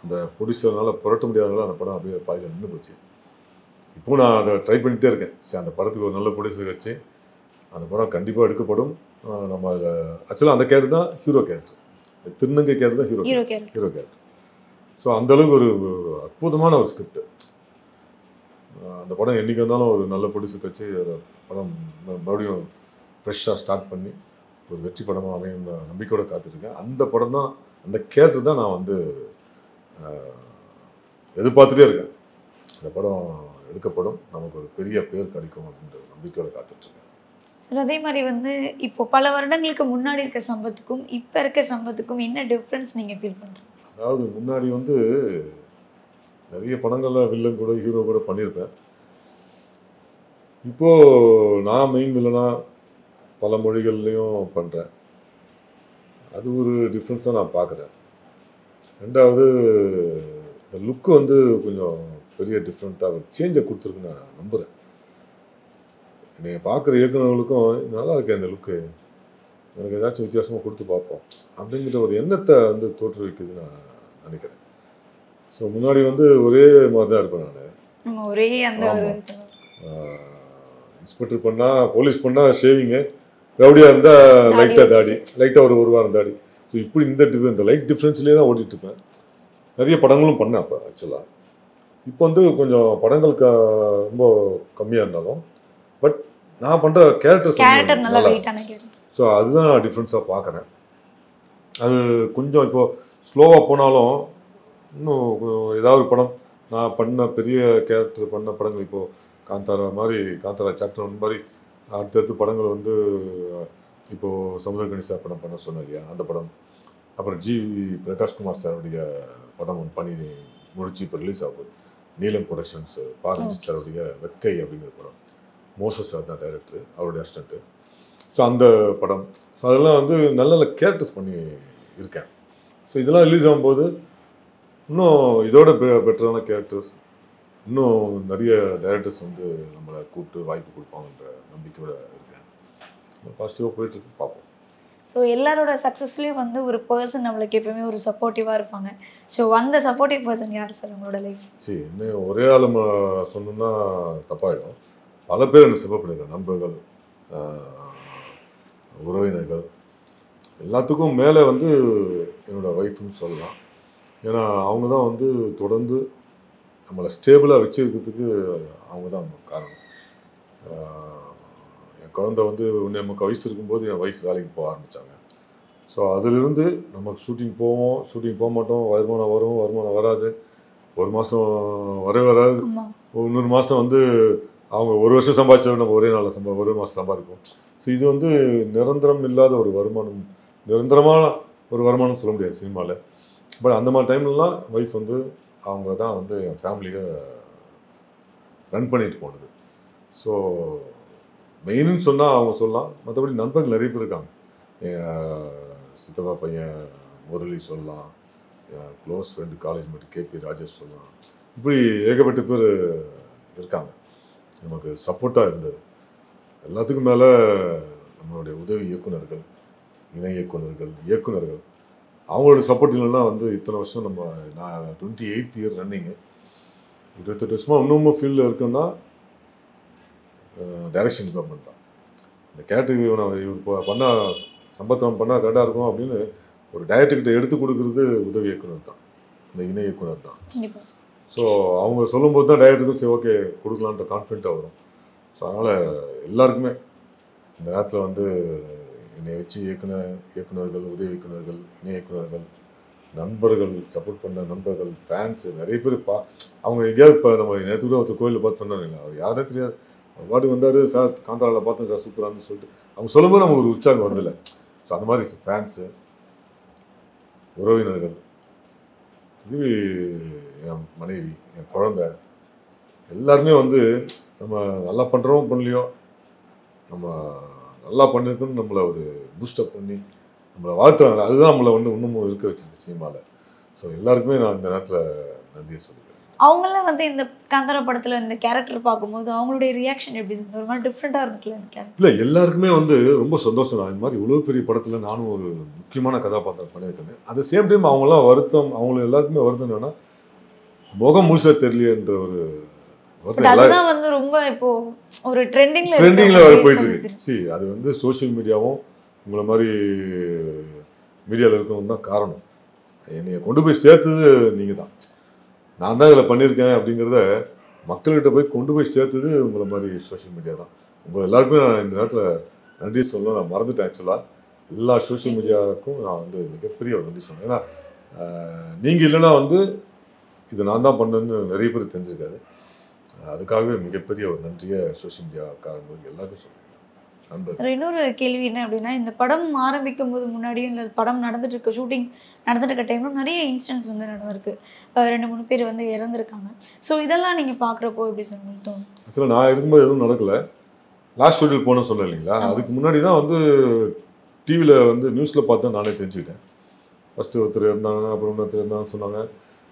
அந்த ப்ரொடியூசர்னால புரட்ட முடியாதனால அந்த படம் அப்படியே பாதியில் நின்று போச்சு. இப்போது நான் அதை ட்ரை பண்ணிகிட்டே இருக்கேன். சரி, அந்த படத்துக்கு ஒரு நல்ல ப்ரொடியூசர் வச்சு அந்த படம் கண்டிப்பாக எடுக்கப்படும். நம்ம அதில் ஆக்சுவலாக அந்த கேரக்டர் தான் ஹீரோ கேரக்டர், திருநங்கை கேரக்டர் தான் ஹீரோ கேரக்டர். ஸோ அந்தளவுக்கு ஒரு அற்புதமான ஒரு ஸ்கிரிப்ட். அந்த படம் என்றைக்கு வந்தாலும் ஒரு நல்ல ப்ரொடியூசர் வச்சு அதை படம் மறுபடியும் ஃப்ரெஷ்ஷாக ஸ்டார்ட் பண்ணி ஒரு வெற்றி படமாக அமையும் நம்பிக்கையோடு காத்துட்ருக்கேன். அந்த படம் தான், அந்த கேரக்டர் தான் நான் வந்து எதிர்பார்த்துட்டே இருக்கேன். இந்த படம் எடுக்கப்படும், நமக்கு ஒரு பெரிய பேர் கிடைக்கும் அப்படின்ற நம்பிக்கையோடு காத்துட்ருக்கேன். சார் அதே மாதிரி வந்து இப்போ பல வருடங்களுக்கு முன்னாடி இருக்க சம்பத்துக்கும் இப்போ இருக்க சம்பத்துக்கும் என்ன டிஃப்ரென்ஸ் நீங்கள் ஃபீல் பண்ணுறீங்க? அதாவது முன்னாடி வந்து நிறைய படங்களில் வில்லன் கூட ஹீரோ கூட பண்ணியிருப்பேன். இப்போது நான் மெயின் வில்லனாக பல மொழிகள்லையும் பண்ணுறேன். அது ஒரு டிஃப்ரென்ஸாக நான் பார்க்குறேன். ரெண்டாவது இந்த லுக்கு வந்து கொஞ்சம் பெரிய டிஃப்ரெண்ட்டாக ஒரு சேஞ்சை கொடுத்துருக்குன்னு நான் நம்புகிறேன். நீங்கள் பார்க்குற இயக்குநர்களுக்கும் நல்லா இருக்கு அந்த லுக்கு, எனக்கு ஏதாச்சும் வித்தியாசமாக கொடுத்து பார்ப்போம் அப்படிங்கிற ஒரு எண்ணத்தை வந்து தோற்றுவிக்குதுன்னு நான் நினைக்கிறேன். ஸோ முன்னாடி வந்து ஒரே மாதிரி தான் இருப்பேன் நான். ஒரே அந்த ஒரு இன்ஸ்பெக்டர் பண்ணால் போலீஸ் பண்ணால் ஷேவிங்கு, ரவுடியாக இருந்தால் லைட்டாக தாடி, லைட்டாக ஒரு வாரம் தாடி. ஸோ இப்படி இந்த லைட் டிஃப்ரென்ஸ்லேயே தான் ஓடிட்டுருப்பேன். நிறைய படங்களும் பண்ணேன் அப்போ ஆக்சுவலாக. இப்போ வந்து கொஞ்சம் படங்கள் ரொம்ப கம்மியாக இருந்தாலும் பட் நான் பண்ணுற கேரக்டர் நல்லா வெயிட்டான கேரக்டர். ஸோ அதுதான் நான் டிஃப்ரென்ஸாக பார்க்குறேன். அது கொஞ்சம் இப்போது ஸ்லோவாக போனாலும் இன்னும் ஏதாவது படம் நான் பண்ண பெரிய கேரக்டர் பண்ண படங்கள், இப்போது காந்தாரா மாதிரி, காந்தாரா சாப்டர் 1 மாதிரி அடுத்தடுத்து படங்கள் வந்து இப்போது சமுத்திரக்கனி படம் பண்ண சொன்னேன் இல்லையா, அந்த படம். அப்புறம் பிரகாஷ்குமார் சாருடைய படம் ஒன்று பண்ணி முடிச்சு இப்போ ரிலீஸ் ஆகுது, நீலம் ப்ரொடக்ஷன்ஸ், பாரஞ்சித் சாருடைய வெக்கை அப்படிங்கிற படம். மோசஸ் சார் தான் டைரக்டர், அவருடைய அசிஸ்டண்ட்டு. ஸோ அந்த படம், ஸோ அதெல்லாம் வந்து நல்ல நல்ல கேரக்டர்ஸ் பண்ணி இருக்கேன். ஸோ இதெல்லாம் ரிலீஸ் ஆகும்போது இன்னும் இதோட பெட்டரான கேரக்டர்ஸ், இன்னும் நிறைய டைரக்டர்ஸ் வந்து நம்மளை கூப்பிட்டு வாய்ப்பு கொடுப்பாங்கன்ற நம்பிக்கையோடு இருக்கேன். பாசிட்டிவாக போயிட்டுருக்கு, பார்ப்போம். ஸோ எல்லாரோட சக்ஸஸ்லேயும் வந்து ஒரு பர்சன் நம்மளுக்கு எப்பவுமே ஒரு சப்போர்ட்டிவாக இருப்பாங்க. ஸோ அந்த சப்போர்ட்டிவ் பர்சன் யார் சார் உங்களோட லைஃப்? சரி, இன்னும் ஒரே ஆள் சொன்னோம்னா தப்பாயிடும். பல பேர் என்னை சப்போர்ட் பண்ணியிருக்காங்க, நண்பர்கள், உறவினர்கள், எல்லாத்துக்கும் மேலே வந்து என்னோடய ஒய்ஃப்னு சொல்லலாம். ஏன்னா அவங்க தான் வந்து தொடர்ந்து நம்மளை ஸ்டேபிளாக வச்சுருக்கிறதுக்கு அவங்க தான் காரணம். என் குழந்தை வந்து 1.25 வயசு இருக்கும்போது என் ஒய்ஃப் வேலைக்கு போக ஆரம்பித்தாங்க. ஸோ அதிலிருந்து நமக்கு ஷூட்டிங் போவோம், ஷூட்டிங் போக மாட்டோம், வருமானம் வரும், வருமானம் வராது, ஒரு மாதம் வராது, இன்னொரு மாதம் வந்து அவங்க ஒரு வருஷம் சம்பாதிச்சா நம்ம ஒரே நாளில் ஒரே மாதம் சம்பாதிப்போம். ஸோ இது வந்து நிரந்தரம் இல்லாத ஒரு வருமானம், நிரந்தரமான ஒரு வருமானம் சொல்ல முடியாது சினிமாவில். பட் அந்த மாதிரி டைம்லலாம் ஒய்ஃப் வந்து அவங்க தான் வந்து என் ஃபேமிலியை ரன் பண்ணிட்டு போனது. ஸோ மெயின்னு சொன்னால் அவங்க சொல்லலாம். மற்றபடி நண்பர்கள் நிறைய பேர் இருக்காங்க. என் சித்தப்பா பையன் முரளி சொல்லலாம், என் close friend college mate KB Rajesh சொல்லலாம். இப்படி ஏகப்பட்ட பேர் இருக்காங்க நமக்கு சப்போர்ட்டாக இருந்தது. எல்லாத்துக்கும் மேலே நம்மளுடைய உதவி இயக்குநர்கள், இணை இயக்குநர்கள், இயக்குநர்கள், அவங்களோட சப்போர்ட் இல்லைன்னா வந்து இத்தனை வருஷம் நான் 28th இயர் ரன்னிங்கு, 28 வருஷமாக இன்னமும் ஃபீல்டில் இருக்குன்னா டைரக்ஷன் டிபார்ட்மெண்ட் தான். இந்த கேரக்டர் இவர் பண்ணால் சம்பத்தம் பண்ணால் கரெக்டாக இருக்கும் அப்படின்னு ஒரு டைரக்டர்கிட்ட எடுத்து கொடுக்குறது உதவி இயக்குனர் தான், இந்த இணை இயக்குனர் தான். ஸோ அவங்க சொல்லும்போது தான் டைரக்டருக்கும் சரி ஓகே கொடுக்கலான்ற கான்ஃபிடென்ட்டாக வரும். ஸோ அதனால் எல்லாருக்குமே இந்த நேரத்தில் வந்து என்னை வச்சு இயக்குநர்கள், உதவி இயக்குநர்கள், இணை இயக்குநர்கள், நண்பர்கள், சப்போர்ட் பண்ண நண்பர்கள், ஃபேன்ஸு நிறைய பேர் அவங்க எங்கேயாவது இப்போ நம்ம நேற்று கூட ஒருத்தர் கோயிலில் பார்த்து சொன்னாங்க, அவர் யாருன்னே தெரியாது, அவர் பாட்டுக்கு வந்தார், சார் காந்தாராவில் பார்த்தேன் சார் சூப்பரானு சொல்லிட்டு அவங்க சொல்லும்போது நமக்கு ஒரு உற்சாகம் வருதில்ல. ஸோ அந்த மாதிரி ஃபேன்ஸு, உறவினர்கள், இது என் மனைவி, என் குழந்தை, எல்லாருமே வந்து நம்ம நல்லா பண்ணுறோம் பண்ணலையோ நம்ம நல்லா பண்ணியிருக்கோன்னு நம்மளை ஒரு பூஸ்டப் பண்ணி நம்மளை வாழ்த்துறாங்க. அதுதான் நம்மளை வந்து இன்னமும் இருக்க வச்சிருக்கு சினிமாவில். ஸோ எல்லாருக்குமே நான் இந்த நேரத்தில் நன்றியை சொல்லிக்கிறேன். அவங்களாம் வந்து இந்த காந்தாரா படத்தில் இந்த கேரக்டர் பார்க்கும்போது அவங்களுடைய ரியாக்ஷன் எப்படி இருந்தது? ஒரு மாதிரி டிஃப்ரெண்ட்டாக இருந்துச்சுல இந்த கேரக்டர்? இல்லை, எல்லாருக்குமே வந்து ரொம்ப சந்தோஷம். நான் இந்த மாதிரி இவ்வளோ பெரிய படத்தில் நானும் ஒரு முக்கியமான கதாபாத்திரம் பண்ணியிருக்கேன். அட் சேம் டைம் அவங்களாம் வருத்தம், அவங்களுக்கு எல்லாருக்குமே வருத்தம் என்னன்னா முகம் முழுசாக தெரியலையன்ற ஒரு அதுதான் வந்து ரொம்ப இப்போ ஒரு ட்ரெண்டிங்ல வர போயிட்டு இருக்கு. சரி, அது வந்து சோஷியல் மீடியாவும் உங்களை மாதிரி மீடியாவில் இருக்கவங்க தான் காரணம். என்னைய கொண்டு போய் சேர்த்தது நீங்கள் தான். நான் தான் இதில் பண்ணியிருக்கேன் அப்படிங்கிறத மக்கள்கிட்ட போய் கொண்டு போய் சேர்த்தது உங்களை மாதிரி சோஷியல் மீடியா தான். உங்கள் எல்லாருக்குமே நான் இந்த நேரத்தில் நன்றி சொல்லணும். நான் மறந்துட்டேன் ஆக்சுவலாக. எல்லா சோஷியல் மீடியாவுக்கும் நான் வந்து மிகப்பெரிய ஒரு நன்றி சொன்னேன். ஏன்னா நீங்கள் இல்லைன்னா வந்து இது நான் தான் பண்ணேன்னு நிறைய பேர் தெரிஞ்சிருக்காது. அதுக்காகவே மிகப்பெரிய ஒரு நன்றியை சோஷியல் மீடியாக்காரங்களுக்கு எல்லாருக்கும் சொல்லுவேன். நன்றி. சார் இன்னொரு கேள்வி என்ன அப்படின்னா, இந்த படம் ஆரம்பிக்கும் போது முன்னாடியும் இந்த படம் நடந்துட்டு இருக்க ஷூட்டிங் நடந்துட்டு இருக்க டைம்ல நிறைய இன்சிடென்ட்ஸ் வந்து நடந்திருக்கு. 2-3 பேர் வந்து இறந்துருக்காங்க. ஸோ இதெல்லாம் நீங்கள் பார்க்குறப்போ எப்படி சார் உங்களுக்கு தோணும்? ஆக்சுவலாக நான் இருக்கும்போது எதுவும் நடக்கலை. லாஸ்ட் ஷெட்யூல் போகணும்னு சொன்னேன் இல்லைங்களா, அதுக்கு முன்னாடி தான் வந்து டிவியில் வந்து நியூஸில் பார்த்து தான் நானே தெரிஞ்சுக்கிட்டேன். ஃபஸ்ட்டு ஒருத்தர் இருந்தாங்க, அப்புறம் இன்னொருத்தர் இருந்தாங்கன்னு சொன்னாங்க.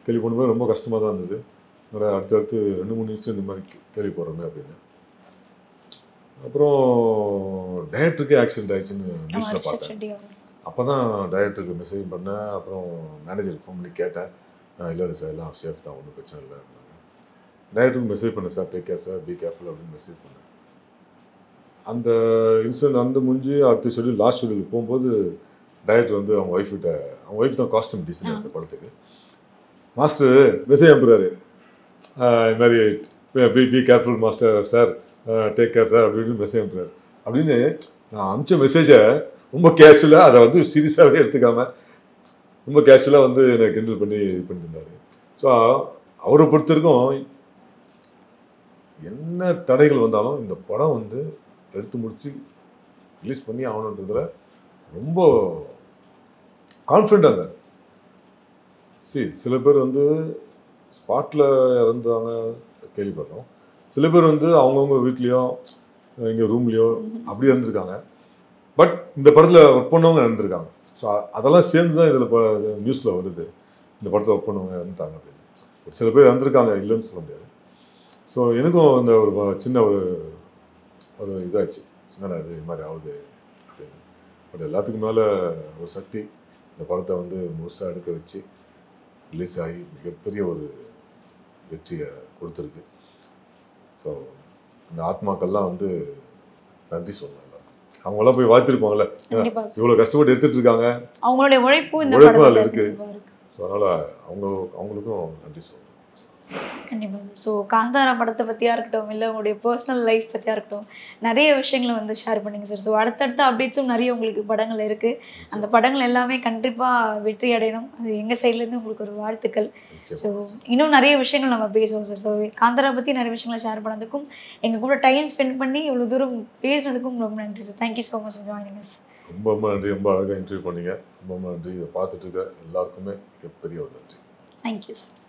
கேள்வி பண்ணும்போது ரொம்ப கஷ்டமாக தான் இருந்தது. அடுத்தடுத்து 2-3 நிமிஷம் இந்த மாதிரி கேள்விப்படுறோமே அப்படின்னு. அப்புறம் டைரக்டருக்கே ஆக்சிடென்ட் ஆயிடுச்சுன்னு நியூஸில் பார்த்தேன். அப்போ தான் டைரக்டருக்கு மெசேஜ் பண்ணேன். அப்புறம் மேனேஜருக்கு ஃபோன் பண்ணி கேட்டேன். இல்லை இல்லை சார், எல்லாம் சேஃப் தான், ஒன்றும் பிரச்சனை இல்லை அப்படின்னாங்க. டைரக்டருக்கு மெசேஜ் பண்ணேன், sir take care sir, be careful அப்படின்னு மெசேஜ் பண்ணேன். அந்த இன்சிடென்ட் நடந்து முடிஞ்சு அடுத்த ஷெட்யூல் லாஸ்ட் ஷெட்யூல் போகும்போது டைரக்டர் வந்து அவங்க ஒய்ஃப் தான் காஸ்டியூம் டிசைனர் அந்த படத்துக்கு. மாஸ்டர் மெசேஜ் அனுப்புறாரு, இது மாதிரி be careful master sir, take care sir அப்படின்னு மெசேஜ் அனுப்புறாரு. அப்படின்னு நான் அனுப்பிச்ச மெசேஜை ரொம்ப கேஷுவலாக, அதை வந்து சீரியஸாகவே எடுத்துக்காமல் ரொம்ப கேஷுவலாக வந்து என்னை கிண்டல் பண்ணி இது பண்ணியிருந்தார். ஸோ அவரை பொறுத்த வரைக்கும் என்ன தடைகள் வந்தாலும் இந்த படம் வந்து எடுத்து முடித்து ரிலீஸ் பண்ணி ஆகணுன்றதுல ரொம்ப கான்ஃபிடென்ட்டாக இருந்தார். சில பேர் வந்து ஸ்பாட்டில் இறந்தாங்க கேள்விப்படுறோம். சில பேர் வந்து அவங்கவுங்க வீட்லேயோ எங்கள் ரூம்லேயோ அப்படி இருந்திருக்காங்க. பட் இந்த படத்தில் ஒர்க் பண்ணவங்க இறந்துருக்காங்க. ஸோ அதெல்லாம் சேர்ந்து தான் இதில் நியூஸில் வருது, இந்த படத்தில் ஒர்க் பண்ணவங்க இறந்துட்டாங்க அப்படின்னு. ஒரு சில பேர் இறந்துருக்காங்க, இல்லைன்னு சொல்ல முடியாது. ஸோ எனக்கும் இந்த ஒரு சின்ன ஒரு இதாச்சு, சின்னடா இது மாதிரி ஆகுது அப்படின்னு. பட் எல்லாத்துக்கும் மேலே ஒரு சக்தி இந்த படத்தை வந்து முழுசாக எடுக்க வச்சு ரிலீஸ் ஆகி மிகப்பெரிய ஒரு வெற்றியை கொடுத்துருக்கு. ஸோ இந்த ஆத்மாக்கள்லாம் வந்து நன்றி சொல்லலாம். அவங்களாம் போய் வாழ்த்திருப்பாங்கல்ல, இவ்வளோ கஷ்டப்பட்டு எடுத்துட்டு இருக்காங்க, அவங்களுடைய உழைப்பும் அதில் இருக்கு. ஸோ அதனால் அவங்களுக்கும் நன்றி சொல்லலாம். கண்டிப்பாக சார். ஸோ காந்தாரா படத்தை பற்றியாக இருக்கட்டும், இல்லை உங்களுடைய பர்சனல் லைஃப் பற்றியாக இருக்கட்டும், நிறைய விஷயங்களை வந்து ஷேர் பண்ணிங்க சார். ஸோ அடுத்தடுத்த அப்டேட்ஸும் நிறைய உங்களுக்கு படங்கள் இருக்குது. அந்த படங்கள் எல்லாமே கண்டிப்பாக வெற்றி அடையணும். அது எங்கள் சைட்லேருந்து உங்களுக்கு ஒரு வாழ்த்துக்கள். ஸோ இன்னும் நிறைய விஷயங்கள் நம்ம பேசுவோம் சார். ஸோ காந்தாரா பற்றி நிறைய விஷயங்களை ஷேர் பண்ணதுக்கும், எங்கள் கூட டைம் ஸ்பெண்ட் பண்ணி இவ்வளோ தூரம் பேசினதுக்கும் ரொம்ப நன்றி sir. Thank you so much for joining us. ரொம்ப நன்றி. ரொம்ப அழகாக இன்டர்வியூ பண்ணீங்க. ரொம்ப நன்றி. இதை பார்த்துட்டு இருக்க எல்லாருக்குமே மிகப்பெரிய ஒரு நன்றி. Thank you sir.